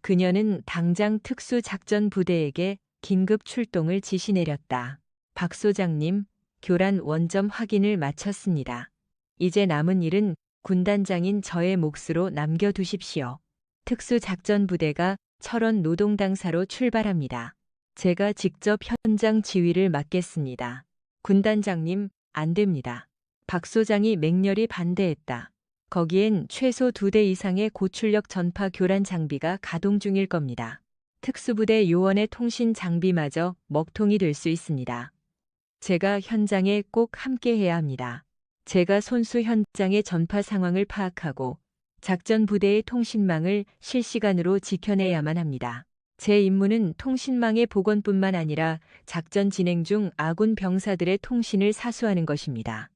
그녀는 당장 특수작전부대에게 긴급 출동을 지시 내렸다. 박 소장님, 교란 원점 확인을 마쳤습니다. 이제 남은 일은 군단장인 저의 몫으로 남겨두십시오. 특수작전부대가 철원 노동당사로 출발합니다. 제가 직접 현장 지휘를 맡겠습니다. 군단장님, 안 됩니다. 박 소장이 맹렬히 반대했다. 거기엔 최소 2대 이상의 고출력 전파 교란 장비가 가동 중일 겁니다. 특수부대 요원의 통신 장비마저 먹통이 될 수 있습니다. 제가 현장에 꼭 함께해야 합니다. 제가 손수 현장의 전파 상황을 파악하고 작전 부대의 통신망을 실시간으로 지켜내야만 합니다. 제 임무는 통신망의 복원뿐만 아니라 작전 진행 중 아군 병사들의 통신을 사수하는 것입니다.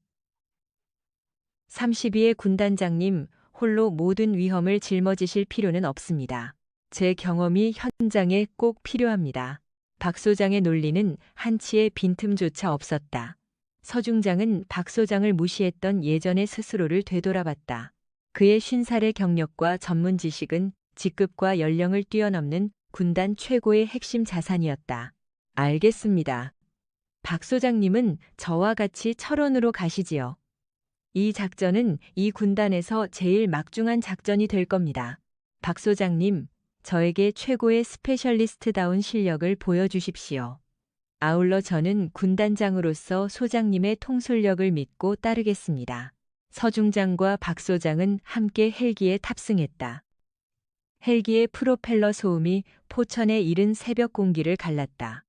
32의 군단장님, 홀로 모든 위험을 짊어지실 필요는 없습니다. 제 경험이 현장에 꼭 필요합니다. 박 소장의 논리는 한치의 빈틈조차 없었다. 서 중장은 박 소장을 무시했던 예전의 스스로를 되돌아봤다. 그의 50살의 경력과 전문 지식은 직급과 연령을 뛰어넘는 군단 최고의 핵심 자산이었다. 알겠습니다. 박 소장님은 저와 같이 철원으로 가시지요. 이 작전은 이 군단에서 제일 막중한 작전이 될 겁니다. 박 소장님, 저에게 최고의 스페셜리스트다운 실력을 보여주십시오. 아울러 저는 군단장으로서 소장님의 통솔력을 믿고 따르겠습니다. 서 중장과 박 소장은 함께 헬기에 탑승했다. 헬기의 프로펠러 소음이 포천의 이른 새벽 공기를 갈랐다.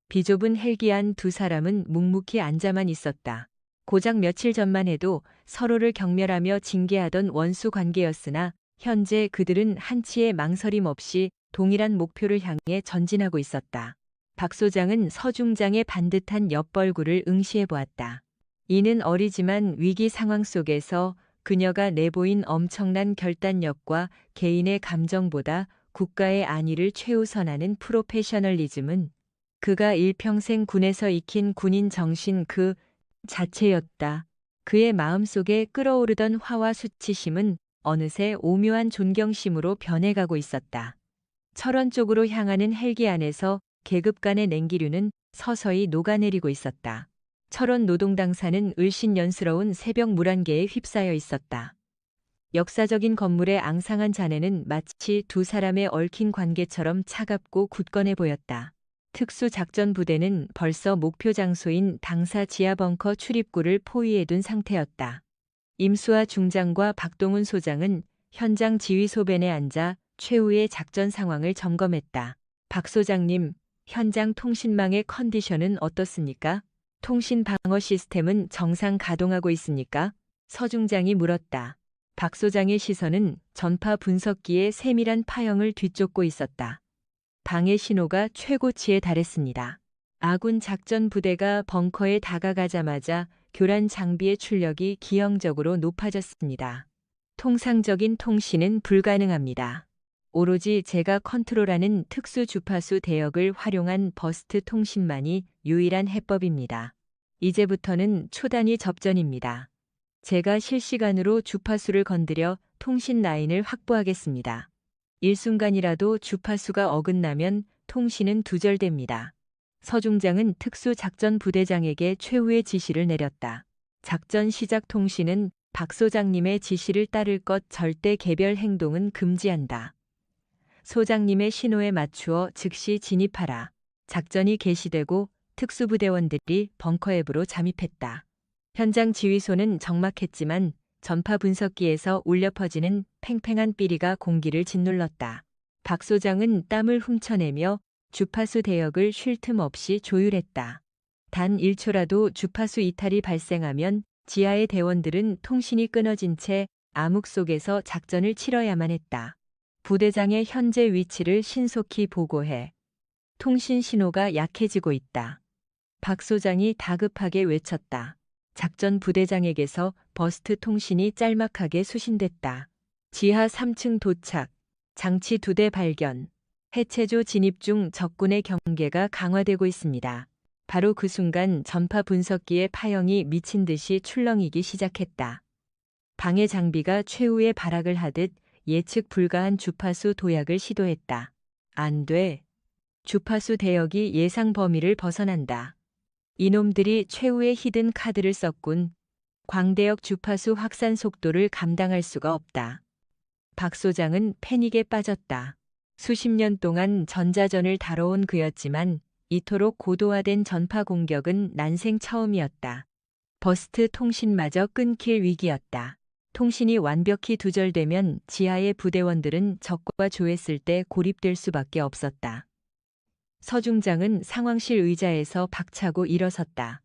비좁은 헬기 안 두 사람은 묵묵히 앉아만 있었다. 고작 며칠 전만 해도 서로를 경멸하며 징계하던 원수 관계였으나 현재 그들은 한치의 망설임 없이 동일한 목표를 향해 전진하고 있었다. 박 소장은 서 중장의 반듯한 엿벌구를 응시해 보았다. 이는 어리지만 위기 상황 속에서 그녀가 내보인 엄청난 결단력과 개인의 감정보다 국가의 안위를 최우선하는 프로페셔널리즘은 그가 일평생 군에서 익힌 군인 정신 그 자체였다. 그의 마음속에 끓어오르던 화와 수치심은 어느새 오묘한 존경심으로 변해가고 있었다. 철원 쪽으로 향하는 헬기 안에서 계급 간의 냉기류는 서서히 녹아내리고 있었다. 철원 노동당사는 을신연스러운 새벽 물안개에 휩싸여 있었다. 역사적인 건물의 앙상한 잔해는 마치 두 사람의 얽힌 관계처럼 차갑고 굳건해 보였다. 특수작전부대는 벌써 목표 장소인 당사 지하 벙커 출입구를 포위해둔 상태였다. 임수아 중장과 박동훈 소장은 현장 지휘소변에 앉아 최후의 작전 상황을 점검했다. 박 소장님, 현장 통신망의 컨디션은 어떻습니까? 통신 방어 시스템은 정상 가동하고 있습니까? 서중장이 물었다. 박 소장의 시선은 전파 분석기의 세밀한 파형을 뒤쫓고 있었다. 방해 신호가 최고치에 달했습니다. 아군 작전 부대가 벙커에 다가가자마자 교란 장비의 출력이 기형적으로 높아졌습니다. 통상적인 통신은 불가능합니다. 오로지 제가 컨트롤하는 특수 주파수 대역을 활용한 버스트 통신만이 유일한 해법입니다. 이제부터는 초단위 접전입니다. 제가 실시간으로 주파수를 건드려 통신 라인을 확보하겠습니다. 일순간이라도 주파수가 어긋나면 통신은 두절됩니다. 서중장은 특수작전부대장에게 최후의 지시를 내렸다. 작전 시작 통신은 박 소장님의 지시를 따를 것, 절대 개별 행동은 금지한다. 소장님의 신호에 맞추어 즉시 진입하라. 작전이 개시되고 특수부대원들이 벙커 앱으로 잠입했다. 현장 지휘소는 적막했지만 전파 분석기에서 울려 퍼지는 팽팽한 삐리가 공기를 짓눌렀다. 박 소장은 땀을 훔쳐내며 주파수 대역을 쉴 틈 없이 조율했다. 단 1초라도 주파수 이탈이 발생하면 지하의 대원들은 통신이 끊어진 채 암흑 속에서 작전을 치러야만 했다. 부대장의 현재 위치를 신속히 보고해. 통신 신호가 약해지고 있다. 박 소장이 다급하게 외쳤다. 작전 부대장에게서 버스트 통신이 짤막하게 수신됐다. 지하 3층 도착. 장치 2대 발견. 해체조 진입 중 적군의 경계가 강화되고 있습니다. 바로 그 순간 전파 분석기의 파형이 미친 듯이 출렁이기 시작했다. 방해 장비가 최후의 발악을 하듯 예측 불가한 주파수 도약을 시도했다. 안 돼. 주파수 대역이 예상 범위를 벗어난다. 이놈들이 최후의 히든 카드를 썼군. 광대역 주파수 확산 속도를 감당할 수가 없다. 박 소장은 패닉에 빠졌다. 수십 년 동안 전자전을 다뤄온 그였지만 이토록 고도화된 전파 공격은 난생 처음이었다. 버스트 통신마저 끊길 위기였다. 통신이 완벽히 두절되면 지하의 부대원들은 적과 조했을 때 고립될 수밖에 없었다. 서중장은 상황실 의자에서 박차고 일어섰다.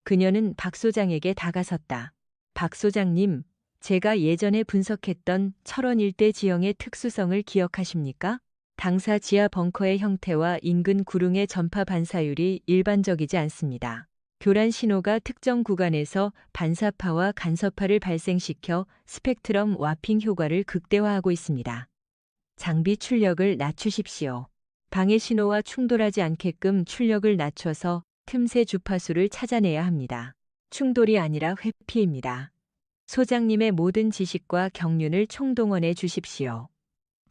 그녀는 박 소장에게 다가섰다. 박 소장님, 제가 예전에 분석했던 철원 일대 지형의 특수성을 기억하십니까? 당사 지하 벙커의 형태와 인근 구릉의 전파 반사율이 일반적이지 않습니다. 교란 신호가 특정 구간에서 반사파와 간섭파를 발생시켜 스펙트럼 와핑 효과를 극대화하고 있습니다. 장비 출력을 낮추십시오. 방해 신호와 충돌하지 않게끔 출력을 낮춰서 틈새 주파수를 찾아내야 합니다. 충돌이 아니라 회피입니다. 소장님의 모든 지식과 경륜을 총동원해 주십시오.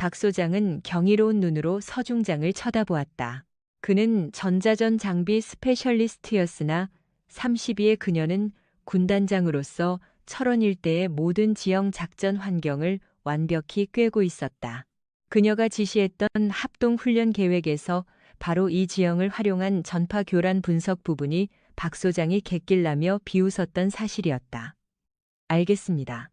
박 소장은 경이로운 눈으로 서중장을 쳐다보았다. 그는 전자전 장비 스페셜리스트였으나 32의 그녀는 군단장으로서 철원 일대의 모든 지형 작전 환경을 완벽히 꿰고 있었다. 그녀가 지시했던 합동 훈련 계획에서 바로 이 지형을 활용한 전파 교란 분석 부분이 박 소장이 객길나며 비웃었던 사실이었다. 알겠습니다.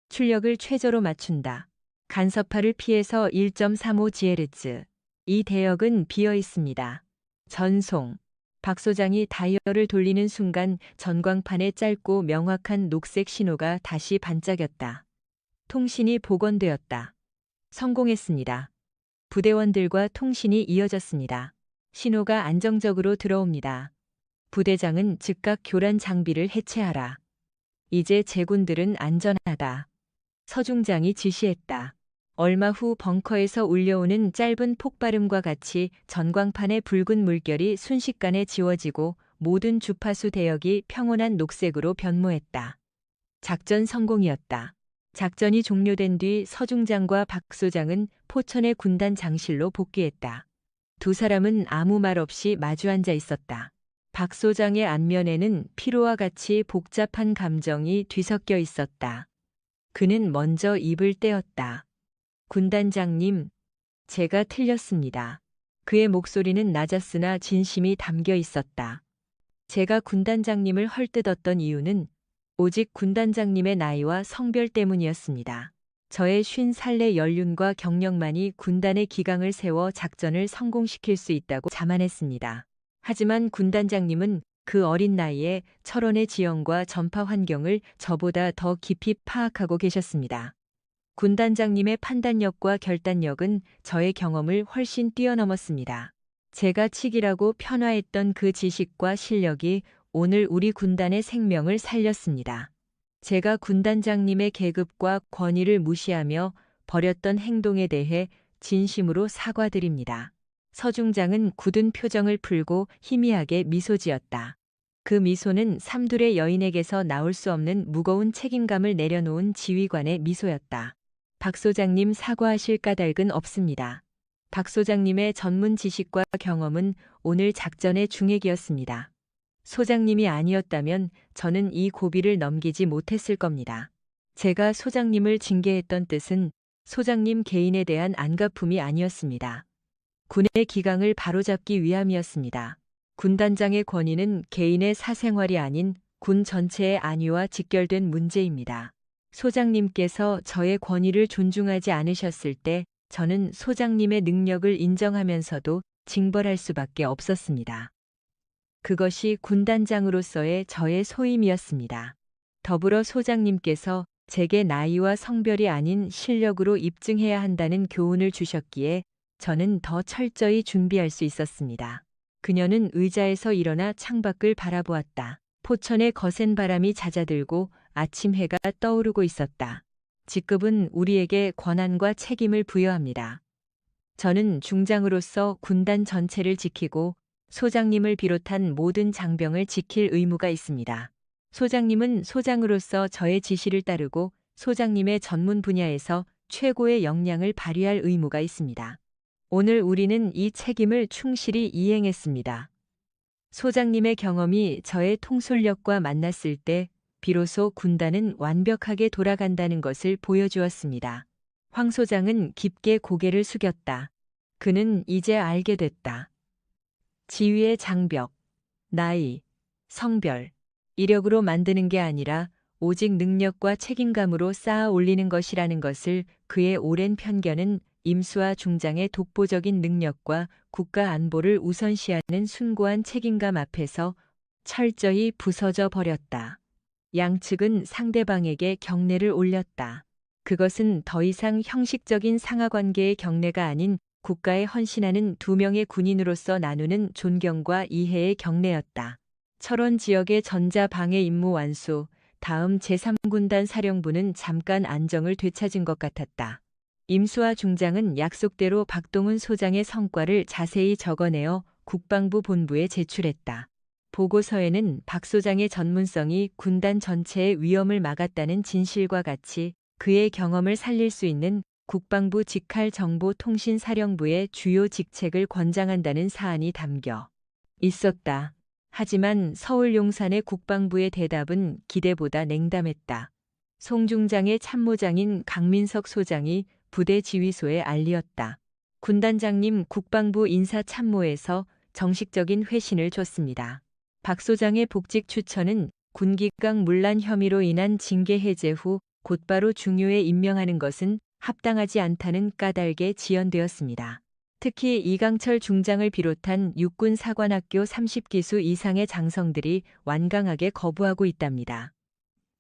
출력을 최저로 맞춘다. 간섭파를 피해서 1.35GHz. 이 대역은 비어 있습니다. 전송. 박 소장이 다이얼을 돌리는 순간 전광판에 짧고 명확한 녹색 신호가 다시 반짝였다. 통신이 복원되었다. 성공했습니다. 부대원들과 통신이 이어졌습니다. 신호가 안정적으로 들어옵니다. 부대장은 즉각 교란 장비를 해체하라. 이제 제군들은 안전하다. 서중장이 지시했다. 얼마 후 벙커에서 울려오는 짧은 폭발음과 같이 전광판의 붉은 물결이 순식간에 지워지고 모든 주파수 대역이 평온한 녹색으로 변모했다. 작전 성공이었다. 작전이 종료된 뒤 서중장과 박 소장은 포천의 군단 장실로 복귀했다. 두 사람은 아무 말 없이 마주 앉아 있었다. 박 소장의 안면에는 피로와 같이 복잡한 감정이 뒤섞여 있었다. 그는 먼저 입을 떼었다. 군단장님, 제가 틀렸습니다. 그의 목소리는 낮았으나 진심이 담겨 있었다. 제가 군단장님을 헐뜯었던 이유는 오직 군단장님의 나이와 성별 때문이었습니다. 저의 50살의 연륜과 경력만이 군단의 기강을 세워 작전을 성공시킬 수 있다고 자만했습니다. 하지만 군단장님은 그 어린 나이에 철원의 지형과 전파 환경을 저보다 더 깊이 파악하고 계셨습니다. 군단장님의 판단력과 결단력은 저의 경험을 훨씬 뛰어넘었습니다. 제가 치기라고 편화했던 그 지식과 실력이 오늘 우리 군단의 생명을 살렸습니다. 제가 군단장님의 계급과 권위를 무시하며 벌였던 행동에 대해 진심으로 사과드립니다. 서중장은 굳은 표정을 풀고 희미하게 미소 지었다. 그 미소는 삼둘의 여인에게서 나올 수 없는 무거운 책임감을 내려놓은 지휘관의 미소였다. 박 소장님 사과하실 까닭은 없습니다. 박 소장님의 전문 지식과 경험은 오늘 작전의 중핵이었습니다. 소장님이 아니었다면 저는 이 고비를 넘기지 못했을 겁니다. 제가 소장님을 징계했던 뜻은 소장님 개인에 대한 안갚음이 아니었습니다. 군의 기강을 바로잡기 위함이었습니다. 군단장의 권위는 개인의 사생활이 아닌 군 전체의 안위와 직결된 문제입니다. 소장님께서 저의 권위를 존중하지 않으셨을 때 저는 소장님의 능력을 인정하면서도 징벌할 수밖에 없었습니다. 그것이 군단장으로서의 저의 소임이었습니다. 더불어 소장님께서 제게 나이와 성별이 아닌 실력으로 입증해야 한다는 교훈을 주셨기에 저는 더 철저히 준비할 수 있었습니다. 그녀는 의자에서 일어나 창밖을 바라보았다. 포천의 거센 바람이 잦아들고 아침 해가 떠오르고 있었다. 직급은 우리에게 권한과 책임을 부여합니다. 저는 중장으로서 군단 전체를 지키고 소장님을 비롯한 모든 장병을 지킬 의무가 있습니다. 소장님은 소장으로서 저의 지시를 따르고 소장님의 전문 분야에서 최고의 역량을 발휘할 의무가 있습니다. 오늘 우리는 이 책임을 충실히 이행했습니다. 소장님의 경험이 저의 통솔력과 만났을 때 비로소 군단은 완벽하게 돌아간다는 것을 보여주었습니다. 황 소장은 깊게 고개를 숙였다. 그는 이제 알게 됐다. 지휘의 장벽, 나이, 성별, 이력으로 만드는 게 아니라 오직 능력과 책임감으로 쌓아 올리는 것이라는 것을 그의 오랜 편견은 임수와 중장의 독보적인 능력과 국가 안보를 우선시하는 숭고한 책임감 앞에서 철저히 부서져 버렸다. 양측은 상대방에게 경례를 올렸다. 그것은 더 이상 형식적인 상하관계의 경례가 아닌 국가에 헌신하는 두 명의 군인으로서 나누는 존경과 이해의 경례였다. 철원 지역의 전자방해 임무 완수, 다음 제3군단 사령부는 잠깐 안정을 되찾은 것 같았다. 임수와 중장은 약속대로 박동훈 소장의 성과를 자세히 적어내어 국방부 본부에 제출했다. 보고서에는 박 소장의 전문성이 군단 전체의 위험을 막았다는 진실과 같이 그의 경험을 살릴 수 있는 국방부 직할정보통신사령부의 주요 직책을 권장한다는 사안이 담겨 있었다. 하지만 서울 용산의 국방부의 대답은 기대보다 냉담했다. 송 중장의 참모장인 강민석 소장이 부대 지휘소에 알리었다. 군단장님 국방부 인사참모에서 정식적인 회신을 줬습니다. 박 소장의 복직 추천은 군기강 문란 혐의로 인한 징계 해제 후 곧바로 중요에 임명하는 것은 합당하지 않다는 까닭에 지연되었습니다. 특히 이강철 중장을 비롯한 육군 사관학교 30기수 이상의 장성들이 완강하게 거부하고 있답니다.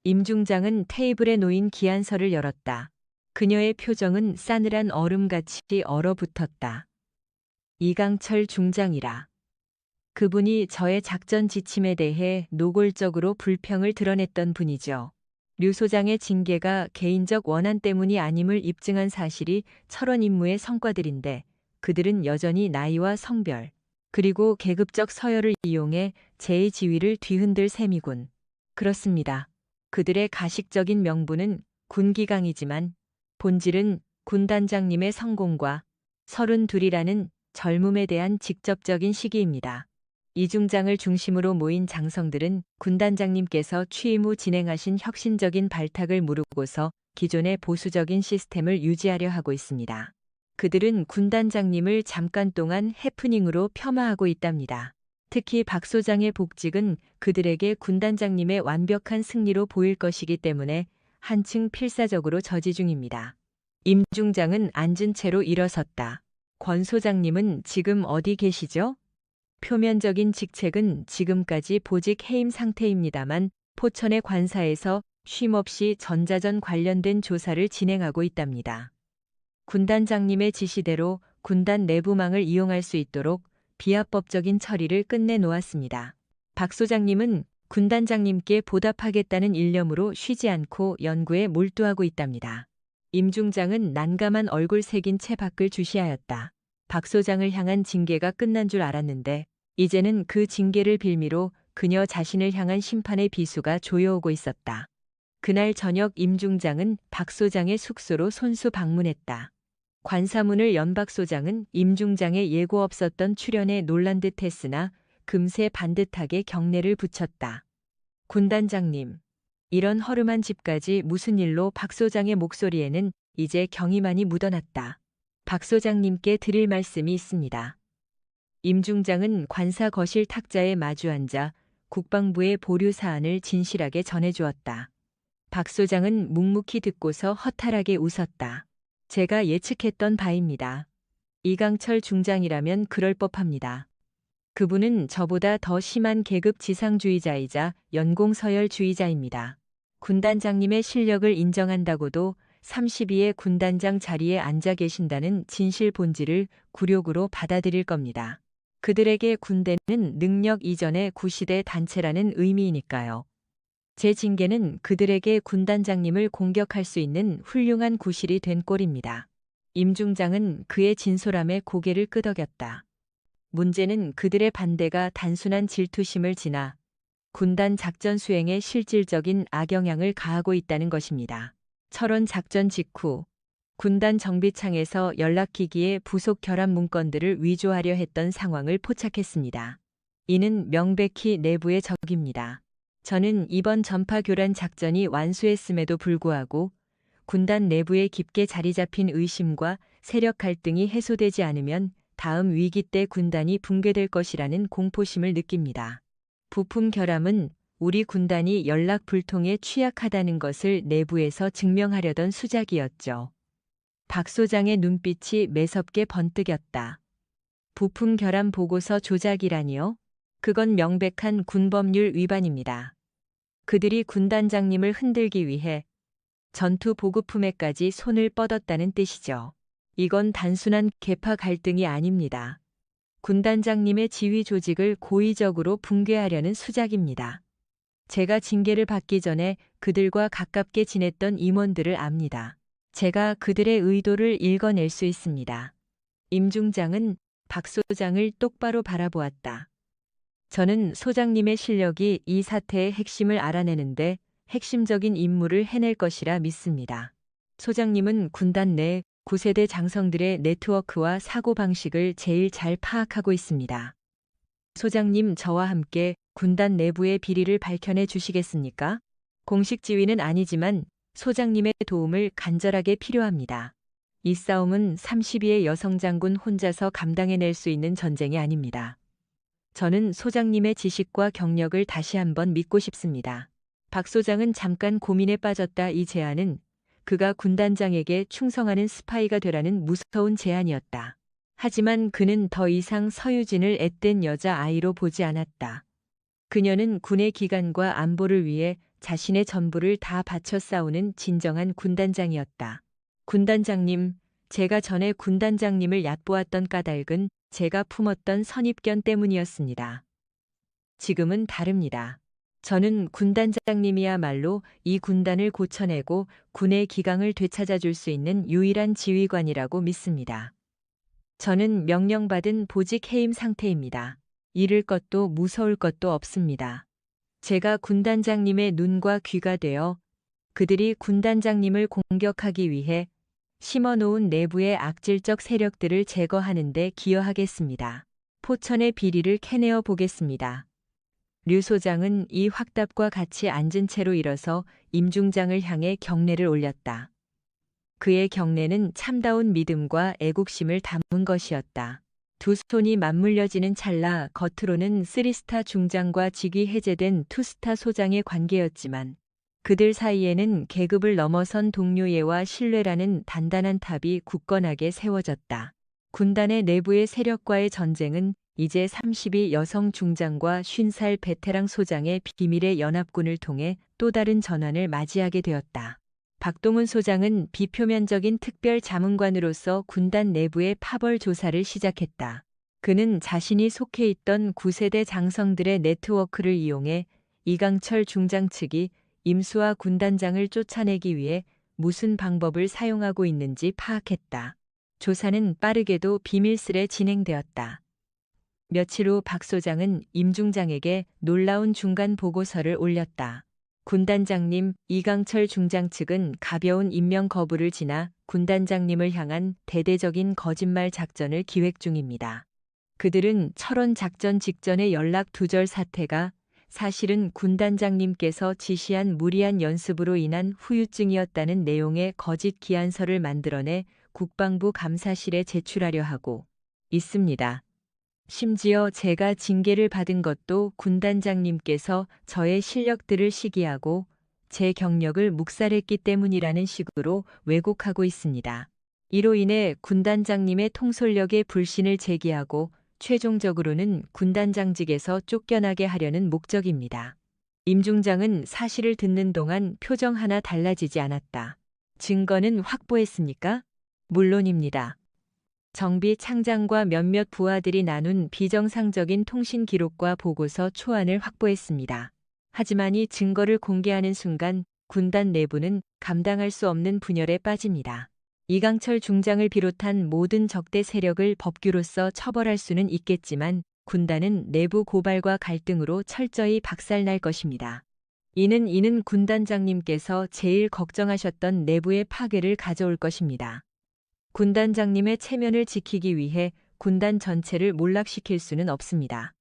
임 중장은 테이블에 놓인 기한서를 열었다. 그녀의 표정은 싸늘한 얼음같이 얼어붙었다. 이강철 중장이라. 그분이 저의 작전 지침에 대해 노골적으로 불평을 드러냈던 분이죠. 류 소장의 징계가 개인적 원한 때문이 아님을 입증한 사실이 철원 임무의 성과들인데 그들은 여전히 나이와 성별, 그리고 계급적 서열을 이용해 제 지위를 뒤흔들 셈이군. 그렇습니다. 그들의 가식적인 명분은 군기강이지만 본질은 군단장님의 성공과 32이라는 젊음에 대한 직접적인 시기입니다. 이중장을 중심으로 모인 장성들은 군단장님께서 취임 후 진행하신 혁신적인 발탁을 무르고서 기존의 보수적인 시스템을 유지하려 하고 있습니다. 그들은 군단장님을 잠깐 동안 해프닝으로 폄하하고 있답니다. 특히 박 소장의 복직은 그들에게 군단장님의 완벽한 승리로 보일 것이기 때문에 한층 필사적으로 저지 중입니다. 임 중장은 앉은 채로 일어섰다. 권 소장님은 지금 어디 계시죠? 표면적인 직책은 지금까지 보직 해임 상태입니다만 포천의 관사에서 쉼없이 전자전 관련된 조사를 진행하고 있답니다. 군단장님의 지시대로 군단 내부망을 이용할 수 있도록 비합법적인 처리를 끝내놓았습니다. 박 소장님은 군단장님께 보답하겠다는 일념으로 쉬지 않고 연구에 몰두하고 있답니다. 임 중장은 난감한 얼굴 색인 채 밖을 주시하였다. 박 소장을 향한 징계가 끝난 줄 알았는데 이제는 그 징계를 빌미로 그녀 자신을 향한 심판의 비수가 조여오고 있었다. 그날 저녁 임 중장은 박 소장의 숙소로 손수 방문했다. 관사문을 연 박 소장은 임 중장의 예고 없었던 출연에 놀란 듯 했으나 금세 반듯하게 경례를 붙였다. 군단장님, 이런 허름한 집까지 무슨 일로? 박 소장의 목소리에는 이제 경의만이 묻어났다. 박 소장님께 드릴 말씀이 있습니다. 임 중장은 관사 거실 탁자에 마주 앉아 국방부의 보류 사안을 진실하게 전해주었다. 박 소장은 묵묵히 듣고서 허탈하게 웃었다. 제가 예측했던 바입니다. 이강철 중장이라면 그럴 법합니다. 그분은 저보다 더 심한 계급 지상주의자이자 연공서열주의자입니다. 군단장님의 실력을 인정한다고도 32의 군단장 자리에 앉아 계신다는 진실 본질을 굴욕으로 받아들일 겁니다. 그들에게 군대는 능력 이전의 구시대 단체라는 의미이니까요. 제 징계는 그들에게 군단장님을 공격할 수 있는 훌륭한 구실이 된 꼴입니다. 임 중장은 그의 진솔함에 고개를 끄덕였다. 문제는 그들의 반대가 단순한 질투심을 지나 군단 작전 수행에 실질적인 악영향을 가하고 있다는 것입니다. 철원 작전 직후 군단 정비창에서 연락기기에 부속 결합 문건들을 위조하려 했던 상황을 포착했습니다. 이는 명백히 내부의 적입니다. 저는 이번 전파 교란 작전이 완수했음에도 불구하고 군단 내부에 깊게 자리 잡힌 의심과 세력 갈등이 해소되지 않으면 다음 위기 때 군단이 붕괴될 것이라는 공포심을 느낍니다. 부품 결함은 우리 군단이 연락 불통에 취약하다는 것을 내부에서 증명하려던 수작이었죠. 박 소장의 눈빛이 매섭게 번뜩였다. 부품 결함 보고서 조작이라니요? 그건 명백한 군법률 위반입니다. 그들이 군단장님을 흔들기 위해 전투 보급품에까지 손을 뻗었다는 뜻이죠. 이건 단순한 계파 갈등이 아닙니다. 군단장님의 지휘 조직을 고의적으로 붕괴하려는 수작입니다. 제가 징계를 받기 전에 그들과 가깝게 지냈던 임원들을 압니다. 제가 그들의 의도를 읽어낼 수 있습니다. 임 중장은 박 소장을 똑바로 바라보았다. 저는 소장님의 실력이 이 사태의 핵심을 알아내는데 핵심적인 임무를 해낼 것이라 믿습니다. 소장님은 군단 내 9세대 장성들의 네트워크와 사고방식을 제일 잘 파악하고 있습니다. 소장님, 저와 함께 군단 내부의 비리를 밝혀내 주시겠습니까? 공식 지위는 아니지만 소장님의 도움을 간절하게 필요합니다. 이 싸움은 32의 여성 장군 혼자서 감당해낼 수 있는 전쟁이 아닙니다. 저는 소장님의 지식과 경력을 다시 한번 믿고 싶습니다. 박 소장은 잠깐 고민에 빠졌다. 이 제안은 그가 군단장에게 충성하는 스파이가 되라는 무서운 제안이었다. 하지만 그는 더 이상 서유진을 앳된 여자아이로 보지 않았다. 그녀는 군의 기간과 안보를 위해 자신의 전부를 다 바쳐 싸우는 진정한 군단장이었다. 군단장님, 제가 전에 군단장님을 얕보았던 까닭은 제가 품었던 선입견 때문이었습니다. 지금은 다릅니다. 저는 군단장님이야말로 이 군단을 고쳐내고 군의 기강을 되찾아줄 수 있는 유일한 지휘관이라고 믿습니다. 저는 명령받은 보직 해임 상태입니다. 잃을 것도 무서울 것도 없습니다. 제가 군단장님의 눈과 귀가 되어 그들이 군단장님을 공격하기 위해 심어놓은 내부의 악질적 세력들을 제거하는 데 기여하겠습니다. 포천의 비리를 캐내어 보겠습니다. 류 소장은 이 확답과 같이 앉은 채로 일어서 임 중장을 향해 경례를 올렸다. 그의 경례는 참다운 믿음과 애국심을 담은 것이었다. 두 손이 맞물려지는 찰나 겉으로는 3스타 중장과 직위 해제된 2스타 소장의 관계였지만 그들 사이에는 계급을 넘어선 동료애와 신뢰라는 단단한 탑이 굳건하게 세워졌다. 군단의 내부의 세력과의 전쟁은 이제 32 여성 중장과 50살 베테랑 소장의 비밀의 연합군을 통해 또 다른 전환을 맞이하게 되었다. 박동훈 소장은 비표면적인 특별 자문관으로서 군단 내부의 파벌 조사를 시작했다. 그는 자신이 속해 있던 9세대 장성들의 네트워크를 이용해 이강철 중장 측이 임수와 군단장을 쫓아내기 위해 무슨 방법을 사용하고 있는지 파악했다. 조사는 빠르게도 비밀스레 진행되었다. 며칠 후 박 소장은 임 중장에게 놀라운 중간 보고서를 올렸다. 군단장님, 이강철 중장 측은 가벼운 임명 거부를 지나 군단장님을 향한 대대적인 거짓말 작전을 기획 중입니다. 그들은 철원 작전 직전의 연락 두절 사태가 사실은 군단장님께서 지시한 무리한 연습으로 인한 후유증이었다는 내용의 거짓 기한서를 만들어내 국방부 감사실에 제출하려 하고 있습니다. 심지어 제가 징계를 받은 것도 군단장님께서 저의 실력들을 시기하고 제 경력을 묵살했기 때문이라는 식으로 왜곡하고 있습니다. 이로 인해 군단장님의 통솔력에 불신을 제기하고 최종적으로는 군단장직에서 쫓겨나게 하려는 목적입니다. 임 중장은 사실을 듣는 동안 표정 하나 달라지지 않았다. 증거는 확보했습니까? 물론입니다. 정비 창장과 몇몇 부하들이 나눈 비정상적인 통신 기록과 보고서 초안을 확보했습니다. 하지만 이 증거를 공개하는 순간 군단 내부는 감당할 수 없는 분열에 빠집니다. 이강철 중장을 비롯한 모든 적대 세력을 법규로서 처벌할 수는 있겠지만 군단은 내부 고발과 갈등으로 철저히 박살날 것입니다. 이는 군단장님께서 제일 걱정하셨던 내부의 파괴를 가져올 것입니다. 군단장님의 체면을 지키기 위해 군단 전체를 몰락시킬 수는 없습니다.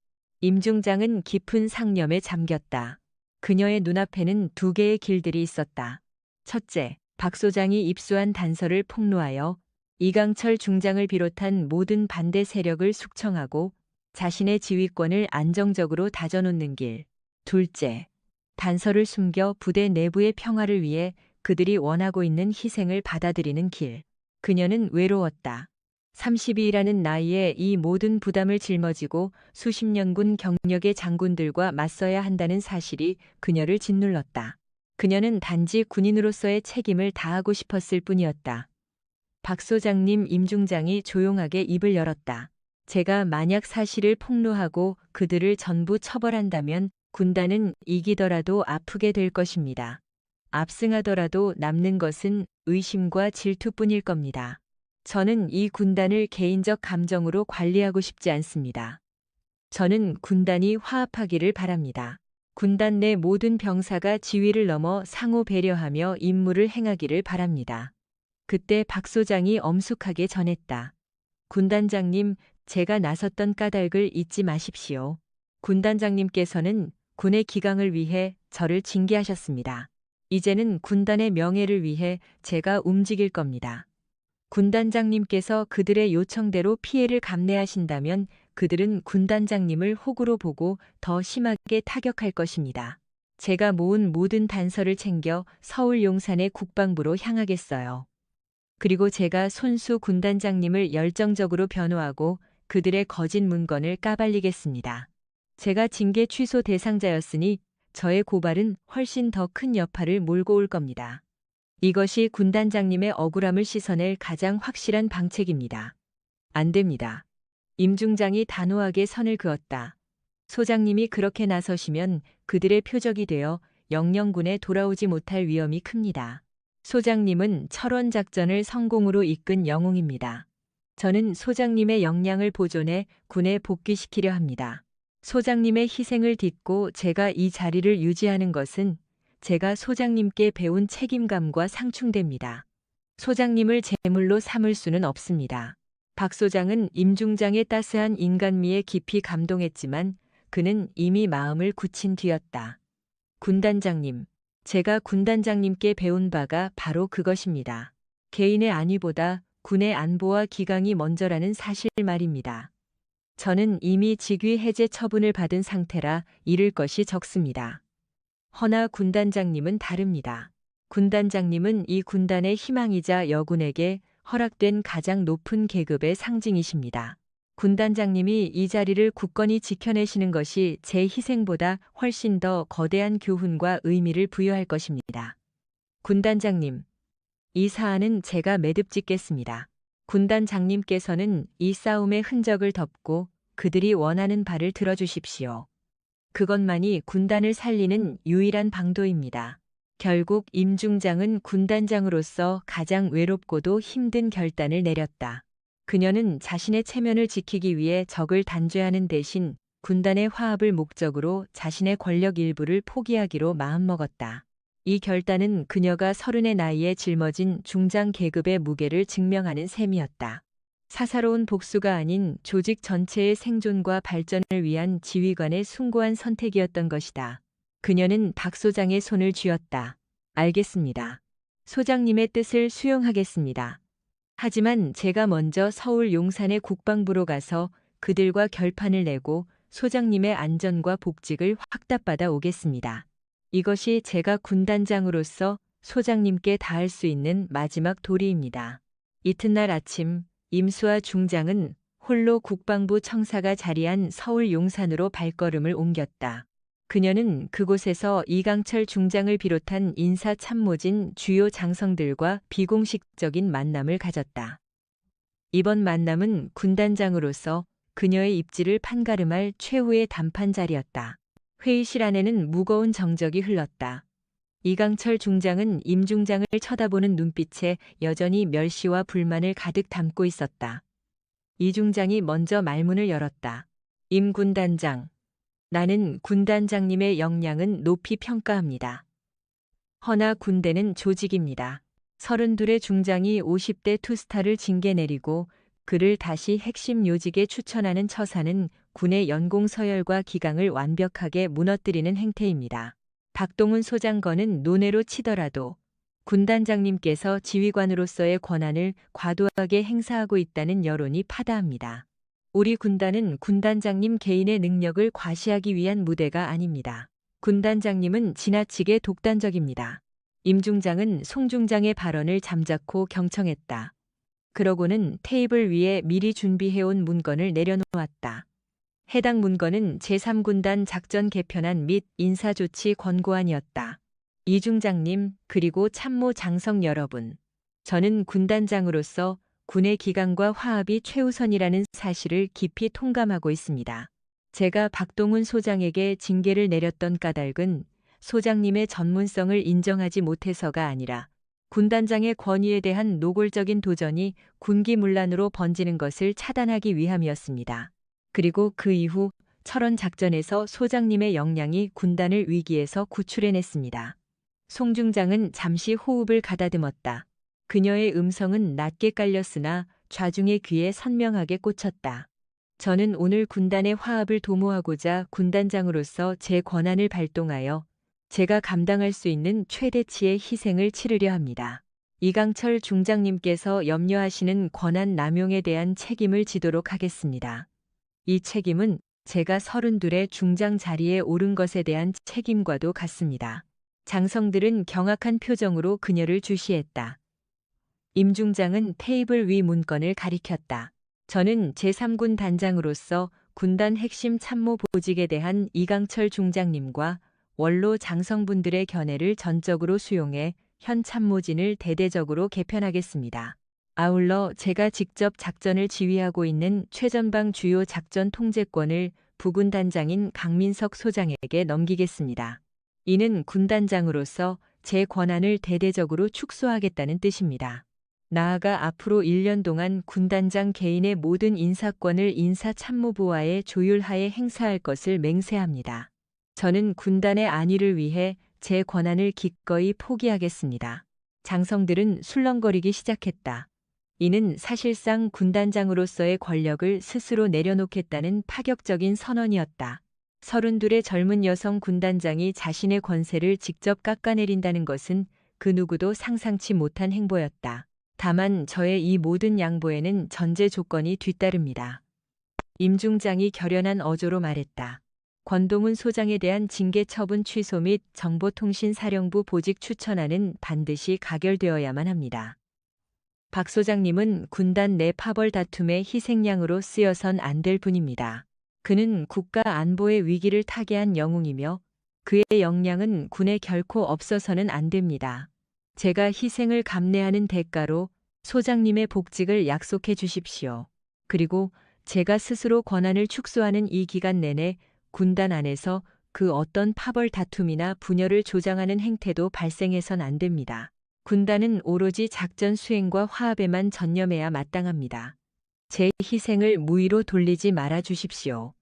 임 중장은 깊은 상념에 잠겼다. 그녀의 눈앞에는 두 개의 길들이 있었다. 첫째, 박 소장이 입수한 단서를 폭로하여 이강철 중장을 비롯한 모든 반대 세력을 숙청하고 자신의 지휘권을 안정적으로 다져놓는 길. 둘째, 단서를 숨겨 부대 내부의 평화를 위해 그들이 원하고 있는 희생을 받아들이는 길. 그녀는 외로웠다. 32라는 나이에 이 모든 부담을 짊어지고 수십 년군 경력의 장군들과 맞서야 한다는 사실이 그녀를 짓눌렀다. 그녀는 단지 군인으로서의 책임을 다하고 싶었을 뿐이었다. 박 소장님, 임 중장이 조용하게 입을 열었다. 제가 만약 사실을 폭로하고 그들을 전부 처벌한다면 군단은 이기더라도 아프게 될 것입니다. 압승하더라도 남는 것은 의심과 질투뿐일 겁니다. 저는 이 군단을 개인적 감정으로 관리하고 싶지 않습니다. 저는 군단이 화합하기를 바랍니다. 군단 내 모든 병사가 지위를 넘어 상호 배려하며 임무를 행하기를 바랍니다. 그때 박 소장이 엄숙하게 전했다. 군단장님, 제가 나섰던 까닭을 잊지 마십시오. 군단장님께서는 군의 기강을 위해 저를 징계하셨습니다. 이제는 군단의 명예를 위해 제가 움직일 겁니다. 군단장님께서 그들의 요청대로 피해를 감내하신다면 그들은 군단장님을 호구로 보고 더 심하게 타격할 것입니다. 제가 모은 모든 단서를 챙겨 서울 용산의 국방부로 향하겠어요. 그리고 제가 손수 군단장님을 열정적으로 변호하고 그들의 거짓 문건을 까발리겠습니다. 제가 징계 취소 대상자였으니 저의 고발은 훨씬 더 큰 여파를 몰고 올 겁니다. 이것이 군단장님의 억울함을 씻어낼 가장 확실한 방책입니다. 안 됩니다. 임 중장이 단호하게 선을 그었다. 소장님이 그렇게 나서시면 그들의 표적이 되어 영령군에 돌아오지 못할 위험이 큽니다. 소장님은 철원 작전을 성공으로 이끈 영웅입니다. 저는 소장님의 역량을 보존해 군에 복귀시키려 합니다. 소장님의 희생을 딛고 제가 이 자리를 유지하는 것은 제가 소장님께 배운 책임감과 상충됩니다. 소장님을 제물로 삼을 수는 없습니다. 박 소장은 임 중장의 따스한 인간미에 깊이 감동했지만 그는 이미 마음을 굳힌 뒤였다. 군단장님, 제가 군단장님께 배운 바가 바로 그것입니다. 개인의 안위보다 군의 안보와 기강이 먼저라는 사실 말입니다. 저는 이미 직위 해제 처분을 받은 상태라 잃을 것이 적습니다. 허나 군단장님은 다릅니다. 군단장님은 이 군단의 희망이자 여군에게 허락된 가장 높은 계급의 상징이십니다. 군단장님이 이 자리를 굳건히 지켜내시는 것이 제 희생보다 훨씬 더 거대한 교훈과 의미를 부여할 것입니다. 군단장님, 이 사안은 제가 매듭짓겠습니다. 군단장님께서는 이 싸움의 흔적을 덮고 그들이 원하는 바를 들어주십시오. 그것만이 군단을 살리는 유일한 방도입니다. 결국 임중장은 군단장으로서 가장 외롭고도 힘든 결단을 내렸다. 그녀는 자신의 체면을 지키기 위해 적을 단죄하는 대신 군단의 화합을 목적으로 자신의 권력 일부를 포기하기로 마음먹었다. 이 결단은 그녀가 30의 나이에 짊어진 중장 계급의 무게를 증명하는 셈이었다. 사사로운 복수가 아닌 조직 전체의 생존과 발전을 위한 지휘관의 숭고한 선택이었던 것이다. 그녀는 박 소장의 손을 쥐었다. 알겠습니다. 소장님의 뜻을 수용하겠습니다. 하지만 제가 먼저 서울 용산의 국방부로 가서 그들과 결판을 내고 소장님의 안전과 복직을 확답받아 오겠습니다. 이것이 제가 군단장으로서 소장님께 다할 수 있는 마지막 도리입니다. 이튿날 아침 임수아 중장은 홀로 국방부 청사가 자리한 서울 용산으로 발걸음을 옮겼다. 그녀는 그곳에서 이강철 중장을 비롯한 인사 참모진 주요 장성들과 비공식적인 만남을 가졌다. 이번 만남은 군단장으로서 그녀의 입지를 판가름할 최후의 담판 자리였다. 회의실 안에는 무거운 정적이 흘렀다. 이강철 중장은 임 중장을 쳐다보는 눈빛에 여전히 멸시와 불만을 가득 담고 있었다. 이 중장이 먼저 말문을 열었다. 임 군단장. 나는 군단장님의 역량은 높이 평가합니다. 허나 군대는 조직입니다. 32의 중장이 50대 투스타를 징계 내리고 그를 다시 핵심 요직에 추천하는 처사는 군의 연공 서열과 기강을 완벽하게 무너뜨리는 행태입니다. 박동훈 소장관은 논외로 치더라도 군단장님께서 지휘관으로서의 권한을 과도하게 행사하고 있다는 여론이 파다합니다. 우리 군단은 군단장님 개인의 능력을 과시하기 위한 무대가 아닙니다. 군단장님은 지나치게 독단적입니다. 임 중장은 송 중장의 발언을 잠자코 경청했다. 그러고는 테이블 위에 미리 준비해온 문건을 내려놓았다. 해당 문건은 제3군단 작전 개편안 및 인사조치 권고안이었다. 이 중장님 그리고 참모 장성 여러분. 저는 군단장으로서 군의 기강과 화합이 최우선이라는 사실을 깊이 통감하고 있습니다. 제가 박동훈 소장에게 징계를 내렸던 까닭은 소장님의 전문성을 인정하지 못해서가 아니라 군단장의 권위에 대한 노골적인 도전이 군기문란으로 번지는 것을 차단하기 위함이었습니다. 그리고 그 이후 철원 작전에서 소장님의 역량이 군단을 위기에서 구출해냈습니다. 송 중장은 잠시 호흡을 가다듬었다. 그녀의 음성은 낮게 깔렸으나 좌중의 귀에 선명하게 꽂혔다. 저는 오늘 군단의 화합을 도모하고자 군단장으로서 제 권한을 발동하여 제가 감당할 수 있는 최대치의 희생을 치르려 합니다. 이강철 중장님께서 염려하시는 권한 남용에 대한 책임을 지도록 하겠습니다. 이 책임은 제가 32의 중장 자리에 오른 것에 대한 책임과도 같습니다. 장성들은 경악한 표정으로 그녀를 주시했다. 임 중장은 테이블 위 문건을 가리켰다. 저는 제3군 단장으로서 군단 핵심 참모 보직에 대한 이강철 중장님과 원로 장성분들의 견해를 전적으로 수용해 현 참모진을 대대적으로 개편하겠습니다. 아울러 제가 직접 작전을 지휘하고 있는 최전방 주요 작전 통제권을 부군 단장인 강민석 소장에게 넘기겠습니다. 이는 군단장으로서 제 권한을 대대적으로 축소하겠다는 뜻입니다. 나아가 앞으로 1년 동안 군단장 개인의 모든 인사권을 인사참모부와의 조율하에 행사할 것을 맹세합니다. 저는 군단의 안위를 위해 제 권한을 기꺼이 포기하겠습니다. 장성들은 술렁거리기 시작했다. 이는 사실상 군단장으로서의 권력을 스스로 내려놓겠다는 파격적인 선언이었다. 32의 젊은 여성 군단장이 자신의 권세를 직접 깎아내린다는 것은 그 누구도 상상치 못한 행보였다. 다만 저의 이 모든 양보에는 전제 조건이 뒤따릅니다. 임 중장이 결연한 어조로 말했다. 권동훈 소장에 대한 징계 처분 취소 및 정보통신사령부 보직 추천안은 반드시 가결되어야만 합니다. 박 소장님은 군단 내 파벌 다툼의 희생양으로 쓰여선 안 될 분입니다. 그는 국가 안보의 위기를 타개한 영웅이며 그의 역량은 군에 결코 없어서는 안 됩니다. 제가 희생을 감내하는 대가로 소장님의 복직을 약속해 주십시오. 그리고 제가 스스로 권한을 축소하는 이 기간 내내 군단 안에서 그 어떤 파벌 다툼이나 분열을 조장하는 행태도 발생해선 안 됩니다. 군단은 오로지 작전 수행과 화합에만 전념해야 마땅합니다. 제 희생을 무의로 돌리지 말아 주십시오.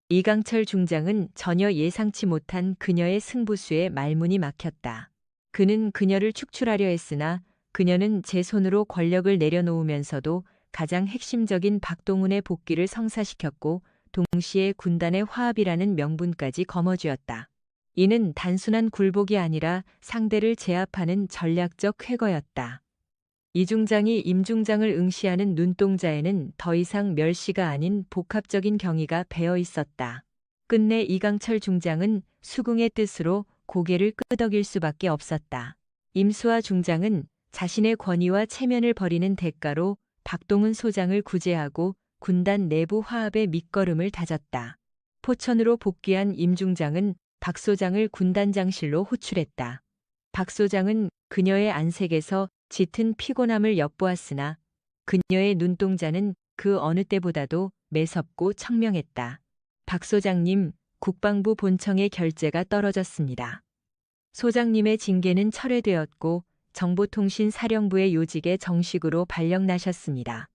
이강철 중장은 전혀 예상치 못한 그녀의 승부수에 말문이 막혔다. 그는 그녀를 축출하려 했으나 그녀는 제 손으로 권력을 내려놓으면서도 가장 핵심적인 박동훈의 복귀를 성사시켰고 동시에 군단의 화합이라는 명분까지 거머쥐었다. 이는 단순한 굴복이 아니라 상대를 제압하는 전략적 쾌거였다. 이 중장이 임 중장을 응시하는 눈동자에는 더 이상 멸시가 아닌 복합적인 경의가 배어 있었다. 끝내 이강철 중장은 수긍의 뜻으로 고개를 끄덕일 수밖에 없었다. 임수아 중장은 자신의 권위와 체면을 버리는 대가로 박동훈 소장을 구제하고 군단 내부 화합의 밑거름을 다졌다. 포천으로 복귀한 임 중장은 박 소장을 군단장실로 호출했다. 박 소장은 그녀의 안색에서 짙은 피곤함을 엿보았으나 그녀의 눈동자는 그 어느 때보다도 매섭고 청명했다. 박 소장님, 국방부 본청의 결재가 떨어졌습니다. 소장님의 징계는 철회되었고 정보통신사령부의 요직에 정식으로 발령나셨습니다.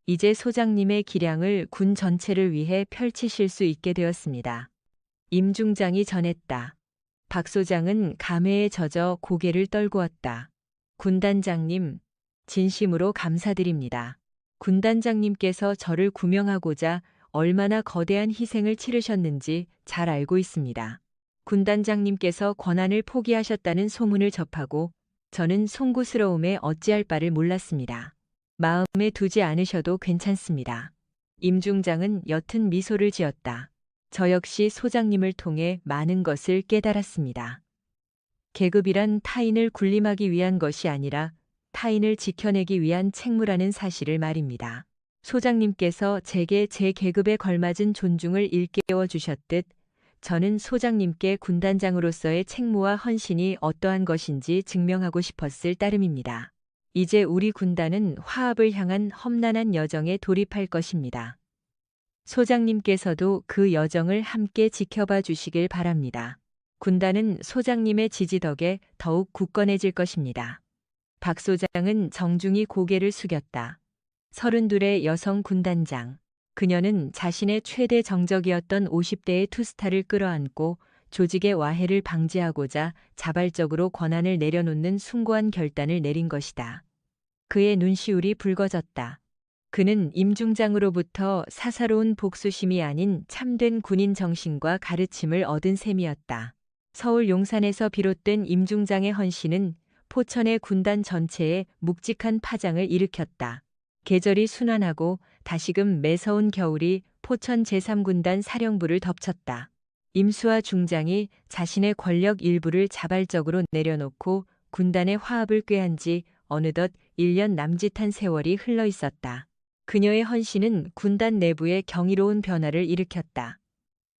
이제 소장님의 기량을 군 전체를 위해 펼치실 수 있게 되었습니다. 임 중장이 전했다. 박 소장은 감회에 젖어 고개를 떨구었다. 군단장님, 진심으로 감사드립니다. 군단장님께서 저를 구명하고자 얼마나 거대한 희생을 치르셨는지 잘 알고 있습니다. 군단장님께서 권한을 포기하셨다는 소문을 접하고 저는 송구스러움에 어찌할 바를 몰랐습니다. 마음에 두지 않으셔도 괜찮습니다. 임 중장은 옅은 미소를 지었다. 저 역시 소장님을 통해 많은 것을 깨달았습니다. 계급이란 타인을 군림하기 위한 것이 아니라 타인을 지켜내기 위한 책무라는 사실을 말입니다. 소장님께서 제게 제 계급에 걸맞은 존중을 일깨워 주셨듯 저는 소장님께 군단장으로서의 책무와 헌신이 어떠한 것인지 증명하고 싶었을 따름입니다. 이제 우리 군단은 화합을 향한 험난한 여정에 돌입할 것입니다. 소장님께서도 그 여정을 함께 지켜봐 주시길 바랍니다. 군단은 소장님의 지지 덕에 더욱 굳건해질 것입니다. 박 소장은 정중히 고개를 숙였다. 32의 여성 군단장. 그녀는 자신의 최대 정적이었던 50대의 투스타를 끌어안고 조직의 와해를 방지하고자 자발적으로 권한을 내려놓는 숭고한 결단을 내린 것이다. 그의 눈시울이 붉어졌다. 그는 임 중장으로부터 사사로운 복수심이 아닌 참된 군인 정신과 가르침을 얻은 셈이었다. 서울 용산에서 비롯된 임 중장의 헌신은 포천의 군단 전체에 묵직한 파장을 일으켰다. 계절이 순환하고 다시금 매서운 겨울이 포천 제3군단 사령부를 덮쳤다. 임수아 중장이 자신의 권력 일부를 자발적으로 내려놓고 군단의 화합을 꾀한 지 어느덧 1년 남짓한 세월이 흘러 있었다. 그녀의 헌신은 군단 내부에 경이로운 변화를 일으켰다.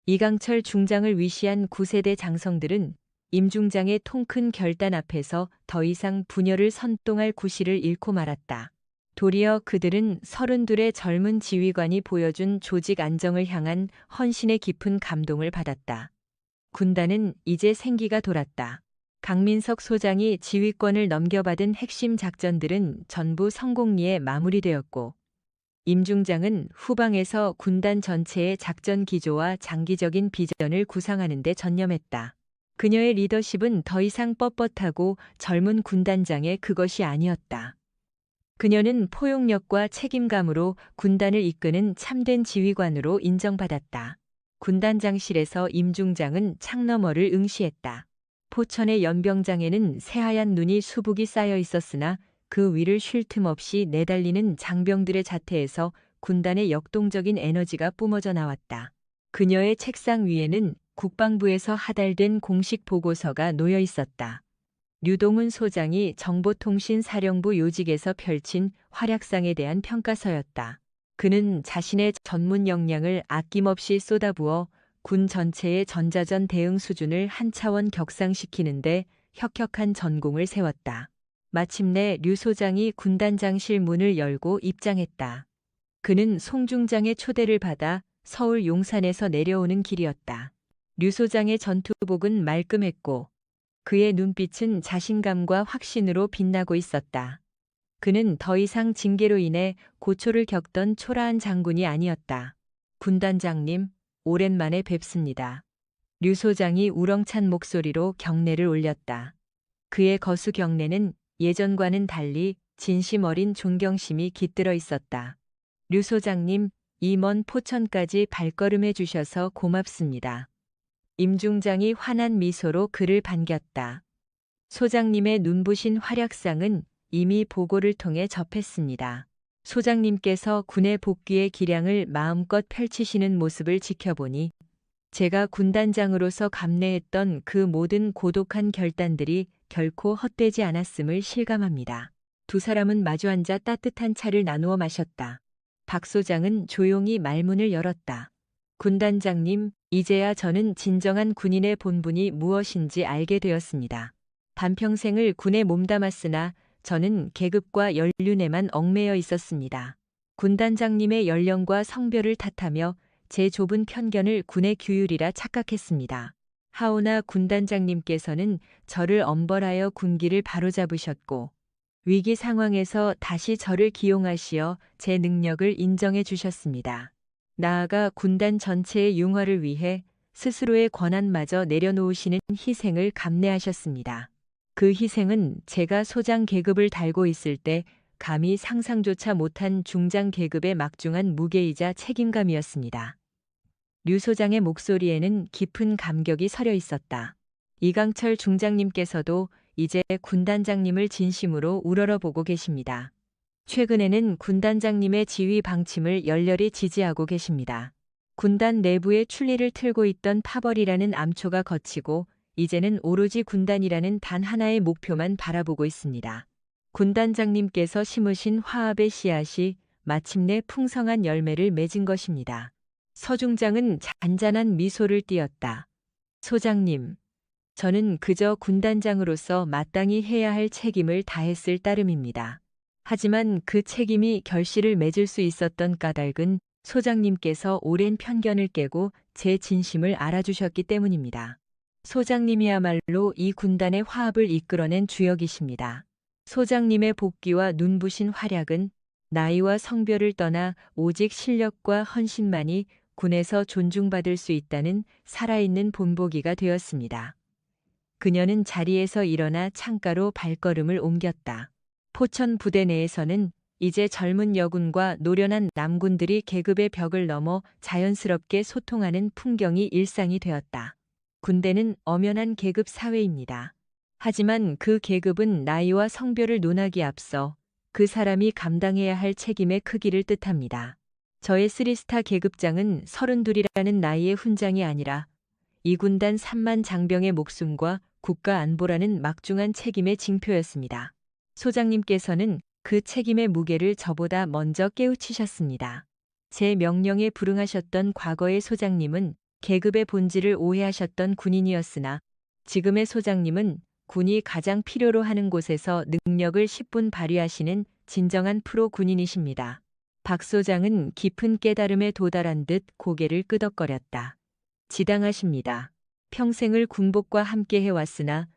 이강철 중장을 위시한 9세대 장성들은 임 중장의 통큰 결단 앞에서 더 이상 분열을 선동할 구실을 잃고 말았다. 도리어 그들은 32의 젊은 지휘관이 보여준 조직 안정을 향한 헌신의 깊은 감동을 받았다. 군단은 이제 생기가 돌았다. 강민석 소장이 지휘권을 넘겨받은 핵심 작전들은 전부 성공리에 마무리되었고 임 중장은 후방에서 군단 전체의 작전 기조와 장기적인 비전을 구상하는 데 전념했다. 그녀의 리더십은 더 이상 뻣뻣하고 젊은 군단장의 그것이 아니었다. 그녀는 포용력과 책임감으로 군단을 이끄는 참된 지휘관으로 인정받았다. 군단장실에서 임 중장은 창너머를 응시했다. 포천의 연병장에는 새하얀 눈이 수북이 쌓여 있었으나 그 위를 쉴 틈 없이 내달리는 장병들의 자태에서 군단의 역동적인 에너지가 뿜어져 나왔다. 그녀의 책상 위에는 국방부에서 하달된 공식 보고서가 놓여 있었다. 류동훈 소장이 정보통신사령부 요직에서 펼친 활약상에 대한 평가서였다. 그는 자신의 전문 역량을 아낌없이 쏟아부어 군 전체의 전자전 대응 수준을 한 차원 격상시키는데 혁혁한 전공을 세웠다. 마침내 류 소장이 군단장실 문을 열고 입장했다. 그는 송 중장의 초대를 받아 서울 용산에서 내려오는 길이었다. 류 소장의 전투복은 말끔했고 그의 눈빛은 자신감과 확신으로 빛나고 있었다. 그는 더 이상 징계로 인해 고초를 겪던 초라한 장군이 아니었다. 군단장님, 오랜만에 뵙습니다. 류 소장이 우렁찬 목소리로 경례를 올렸다. 그의 거수 경례는 예전과는 달리 진심 어린 존경심이 깃들어 있었다. 류 소장님, 이 먼 포천까지 발걸음해 주셔서 고맙습니다. 임 중장이 환한 미소로 그를 반겼다. 소장님의 눈부신 활약상은 이미 보고를 통해 접했습니다. 소장님께서 군의 복귀의 기량을 마음껏 펼치시는 모습을 지켜보니 제가 군단장으로서 감내했던 그 모든 고독한 결단들이 결코 헛되지 않았음을 실감합니다. 두 사람은 마주 앉아 따뜻한 차를 나누어 마셨다. 박 소장은 조용히 말문을 열었다. 군단장님, 이제야 저는 진정한 군인의 본분이 무엇인지 알게 되었습니다. 반평생을 군에 몸담았으나 저는 계급과 연륜에만 얽매여 있었습니다. 군단장님의 연령과 성별을 탓하며 제 좁은 편견을 군의 규율이라 착각했습니다. 하오나 군단장님께서는 저를 엄벌하여 군기를 바로잡으셨고 위기 상황에서 다시 저를 기용하시어 제 능력을 인정해 주셨습니다. 나아가 군단 전체의 융화를 위해 스스로의 권한마저 내려놓으시는 희생을 감내하셨습니다. 그 희생은 제가 소장 계급을 달고 있을 때 감히 상상조차 못한 중장 계급의 막중한 무게이자 책임감이었습니다. 류 소장의 목소리에는 깊은 감격이 서려 있었다. 이강철 중장님께서도 이제 군단장님을 진심으로 우러러보고 계십니다. 최근에는 군단장님의 지휘 방침을 열렬히 지지하고 계십니다. 군단 내부의 출리를 틀고 있던 파벌이라는 암초가 걷히고 이제는 오로지 군단이라는 단 하나의 목표만 바라보고 있습니다. 군단장님께서 심으신 화합의 씨앗이 마침내 풍성한 열매를 맺은 것입니다. 서중장은 잔잔한 미소를 띄었다. 소장님, 저는 그저 군단장으로서 마땅히 해야 할 책임을 다했을 따름입니다. 하지만 그 책임이 결실을 맺을 수 있었던 까닭은 소장님께서 오랜 편견을 깨고 제 진심을 알아주셨기 때문입니다. 소장님이야말로 이 군단의 화합을 이끌어낸 주역이십니다. 소장님의 복귀와 눈부신 활약은 나이와 성별을 떠나 오직 실력과 헌신만이 군에서 존중받을 수 있다는 살아있는 본보기가 되었습니다. 그녀는 자리에서 일어나 창가로 발걸음을 옮겼다. 포천 부대 내에서는 이제 젊은 여군과 노련한 남군들이 계급의 벽을 넘어 자연스럽게 소통하는 풍경이 일상이 되었다. 군대는 엄연한 계급 사회입니다. 하지만 그 계급은 나이와 성별을 논하기 앞서 그 사람이 감당해야 할 책임의 크기를 뜻합니다. 저의 3스타 계급장은 32이라는 나이의 훈장이 아니라 이 군단 3만 장병의 목숨과 국가 안보라는 막중한 책임의 징표였습니다. 소장님께서는 그 책임의 무게를 저보다 먼저 깨우치셨습니다. 제 명령에 불응하셨던 과거의 소장님은 계급의 본질을 오해하셨던 군인이었으나 지금의 소장님은 군이 가장 필요로 하는 곳에서 능력을 10분 발휘하시는 진정한 프로 군인이십니다. 박 소장은 깊은 깨달음에 도달한 듯 고개를 끄덕거렸다. 지당하십니다. 평생을 군복과 함께 해왔으나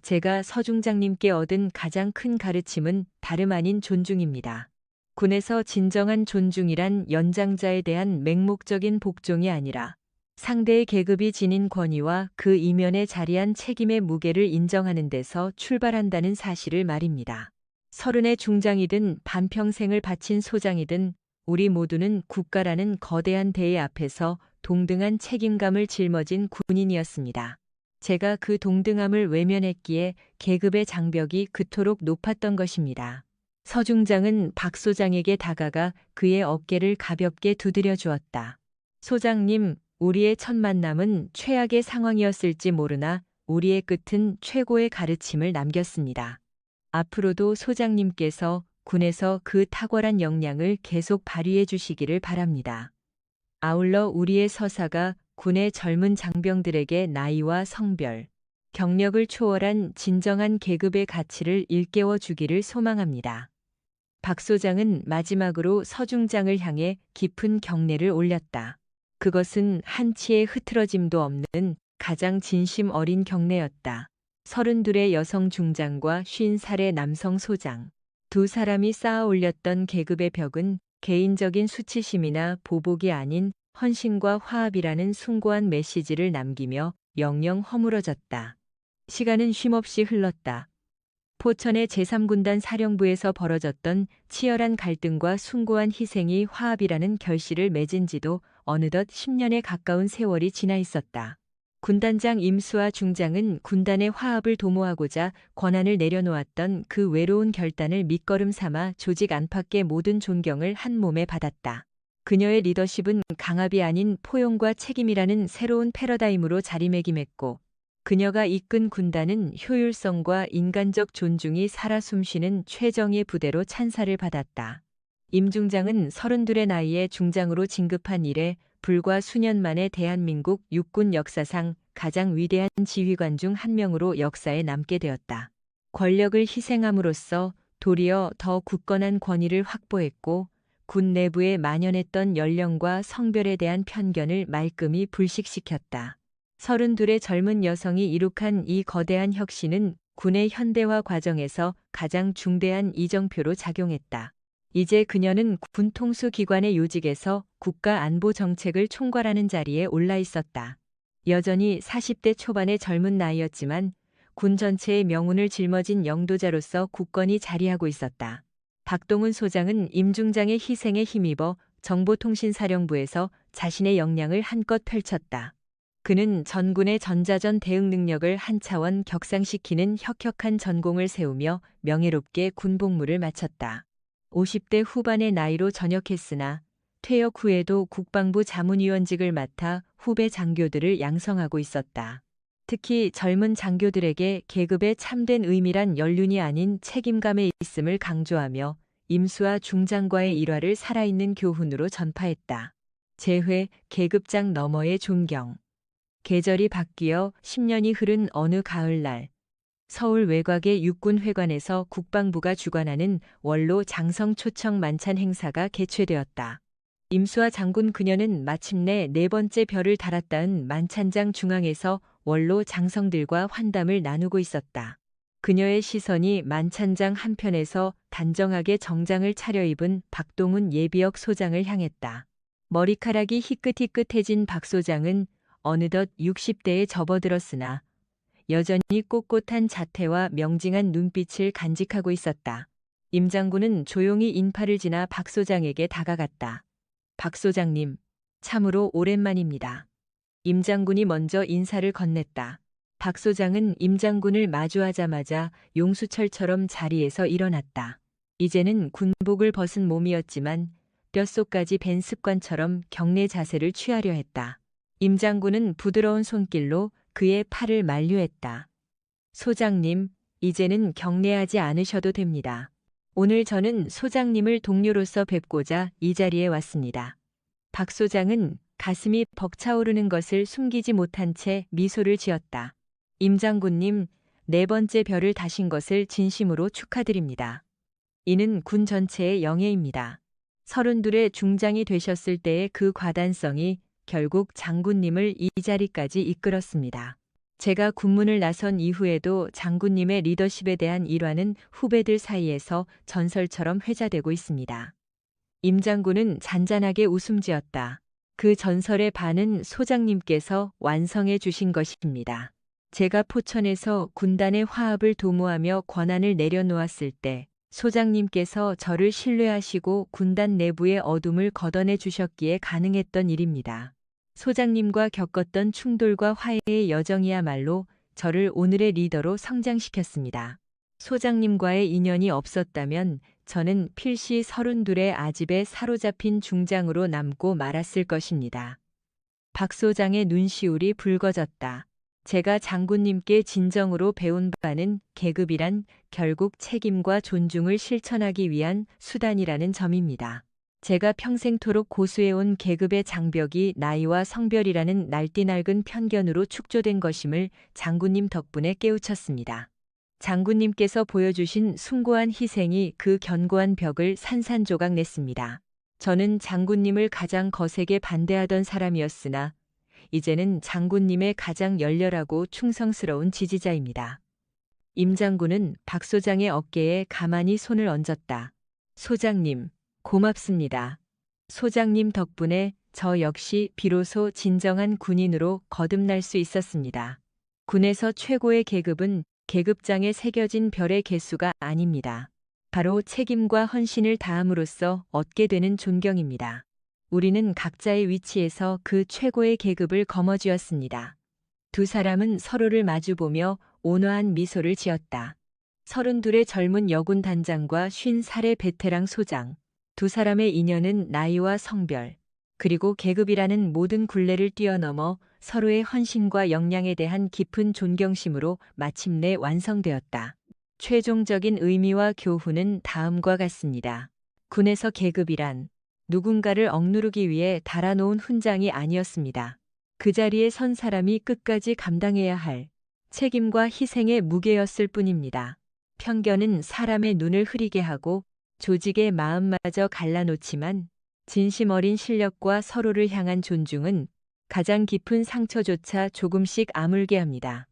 제가 서중장님께 얻은 가장 큰 가르침은 다름 아닌 존중입니다. 군에서 진정한 존중이란 연장자에 대한 맹목적인 복종이 아니라 상대의 계급이 지닌 권위와 그 이면에 자리한 책임의 무게를 인정하는 데서 출발한다는 사실을 말입니다. 30의 중장이든 반평생을 바친 소장이든 우리 모두는 국가라는 거대한 대의 앞에서 동등한 책임감을 짊어진 군인이었습니다. 제가 그 동등함을 외면했기에 계급의 장벽이 그토록 높았던 것입니다. 서중장은 박 소장에게 다가가 그의 어깨를 가볍게 두드려 주었다. 소장님, 우리의 첫 만남은 최악의 상황이었을지 모르나 우리의 끝은 최고의 가르침을 남겼습니다. 앞으로도 소장님께서 군에서 그 탁월한 역량을 계속 발휘해 주시기를 바랍니다. 아울러 우리의 서사가 군의 젊은 장병들에게 나이와 성별, 경력을 초월한 진정한 계급의 가치를 일깨워 주기를 소망합니다. 박 소장은 마지막으로 서중장을 향해 깊은 경례를 올렸다. 그것은 한치의 흐트러짐도 없는 가장 진심 어린 경례였다. 32의 여성 중장과 50살의 남성 소장. 두 사람이 쌓아 올렸던 계급의 벽은 개인적인 수치심이나 보복이 아닌 헌신과 화합이라는 숭고한 메시지를 남기며 영영 허물어졌다. 시간은 쉼없이 흘렀다. 포천의 제3군단 사령부에서 벌어졌던 치열한 갈등과 숭고한 희생이 화합이라는 결실을 맺은 지도 어느덧 10년에 가까운 세월이 지나 있었다. 군단장 임수아 중장은 군단의 화합을 도모하고자 권한을 내려놓았던 그 외로운 결단을 밑거름 삼아 조직 안팎의 모든 존경을 한 몸에 받았다. 그녀의 리더십은 강압이 아닌 포용과 책임이라는 새로운 패러다임으로 자리매김했고, 그녀가 이끈 군단은 효율성과 인간적 존중이 살아 숨쉬는 최정예 부대로 찬사를 받았다. 임 중장은 32의 나이에 중장으로 진급한 이래 불과 수년 만에 대한민국 육군 역사상 가장 위대한 지휘관 중 한 명으로 역사에 남게 되었다. 권력을 희생함으로써 도리어 더 굳건한 권위를 확보했고, 군 내부에 만연했던 연령과 성별에 대한 편견을 말끔히 불식시켰다. 32의 젊은 여성이 이룩한 이 거대한 혁신은 군의 현대화 과정에서 가장 중대한 이정표로 작용했다. 이제 그녀는 군 통수기관의 요직에서 국가안보정책을 총괄하는 자리에 올라 있었다. 여전히 40대 초반의 젊은 나이였지만 군 전체의 명운을 짊어진 영도자로서 굳건히 자리하고 있었다. 박동훈 소장은 임 중장의 희생에 힘입어 정보통신사령부에서 자신의 역량을 한껏 펼쳤다. 그는 전군의 전자전 대응 능력을 한 차원 격상시키는 혁혁한 전공을 세우며 명예롭게 군복무를 마쳤다. 50대 후반의 나이로 전역했으나 퇴역 후에도 국방부 자문위원직을 맡아 후배 장교들을 양성하고 있었다. 특히 젊은 장교들에게 계급의 참된 의미란 연륜이 아닌 책임감에 있음을 강조하며 임수와 중장과의 일화를 살아있는 교훈으로 전파했다. 재회, 계급장 너머의 존경. 계절이 바뀌어 10년이 흐른 어느 가을날, 서울 외곽의 육군회관에서 국방부가 주관하는 원로 장성 초청 만찬 행사가 개최되었다. 임수아 장군 그녀는 마침내 네 번째 별을 달았다는 만찬장 중앙에서 원로 장성들과 환담을 나누고 있었다. 그녀의 시선이 만찬장 한편에서 단정하게 정장을 차려입은 박동훈 예비역 소장을 향했다. 머리카락이 희끗희끗해진 박 소장은 어느덧 60대에 접어들었으나 여전히 꼿꼿한 자태와 명징한 눈빛을 간직하고 있었다. 임 장군은 조용히 인파를 지나 박 소장에게 다가갔다. 박 소장님, 참으로 오랜만입니다. 임 장군이 먼저 인사를 건넸다. 박 소장은 임 장군을 마주하자마자 용수철처럼 자리에서 일어났다. 이제는 군복을 벗은 몸이었지만 뼛속까지 밴 습관처럼 경례 자세를 취하려 했다. 임 장군은 부드러운 손길로 그의 팔을 만류했다. 소장님, 이제는 경례하지 않으셔도 됩니다. 오늘 저는 소장님을 동료로서 뵙고자 이 자리에 왔습니다. 박 소장은 가슴이 벅차오르는 것을 숨기지 못한 채 미소를 지었다. 임 장군님, 네 번째 별을 다신 것을 진심으로 축하드립니다. 이는 군 전체의 영예입니다. 32의 중장이 되셨을 때의 그 과단성이 결국 장군님을 이 자리까지 이끌었습니다. 제가 군문을 나선 이후에도 장군님의 리더십에 대한 일화는 후배들 사이에서 전설처럼 회자되고 있습니다. 임 장군은 잔잔하게 웃음 지었다. 그 전설의 반은 소장님께서 완성해 주신 것입니다. 제가 포천에서 군단의 화합을 도모하며 권한을 내려놓았을 때 소장님께서 저를 신뢰하시고 군단 내부의 어둠을 걷어내 주셨기에 가능했던 일입니다. 소장님과 겪었던 충돌과 화해의 여정이야말로 저를 오늘의 리더로 성장시켰습니다. 소장님과의 인연이 없었다면 저는 필시 32의 아집에 사로잡힌 중장으로 남고 말았을 것입니다. 박 소장의 눈시울이 붉어졌다. 제가 장군님께 진정으로 배운 바는 계급이란 결국 책임과 존중을 실천하기 위한 수단이라는 점입니다. 제가 평생토록 고수해온 계급의 장벽이 나이와 성별이라는 날띠낡은 편견으로 축조된 것임을 장군님 덕분에 깨우쳤습니다. 장군님께서 보여주신 숭고한 희생이 그 견고한 벽을 산산조각 냈습니다. 저는 장군님을 가장 거세게 반대하던 사람이었으나 이제는 장군님의 가장 열렬하고 충성스러운 지지자입니다. 임 장군은 박 소장의 어깨에 가만히 손을 얹었다. 소장님, 고맙습니다. 소장님 덕분에 저 역시 비로소 진정한 군인으로 거듭날 수 있었습니다. 군에서 최고의 계급은 계급장에 새겨진 별의 개수가 아닙니다. 바로 책임과 헌신을 다함으로써 얻게 되는 존경입니다. 우리는 각자의 위치에서 그 최고의 계급을 거머쥐었습니다. 두 사람은 서로를 마주보며 온화한 미소를 지었다. 32의 젊은 여군 단장과 50살의 베테랑 소장. 두 사람의 인연은 나이와 성별, 그리고 계급이라는 모든 굴레를 뛰어넘어 서로의 헌신과 역량에 대한 깊은 존경심으로 마침내 완성되었다. 최종적인 의미와 교훈은 다음과 같습니다. 군에서 계급이란 누군가를 억누르기 위해 달아놓은 훈장이 아니었습니다. 그 자리에 선 사람이 끝까지 감당해야 할 책임과 희생의 무게였을 뿐입니다. 편견은 사람의 눈을 흐리게 하고 조직의 마음마저 갈라놓지만 진심 어린 실력과 서로를 향한 존중은 가장 깊은 상처조차 조금씩 아물게 합니다.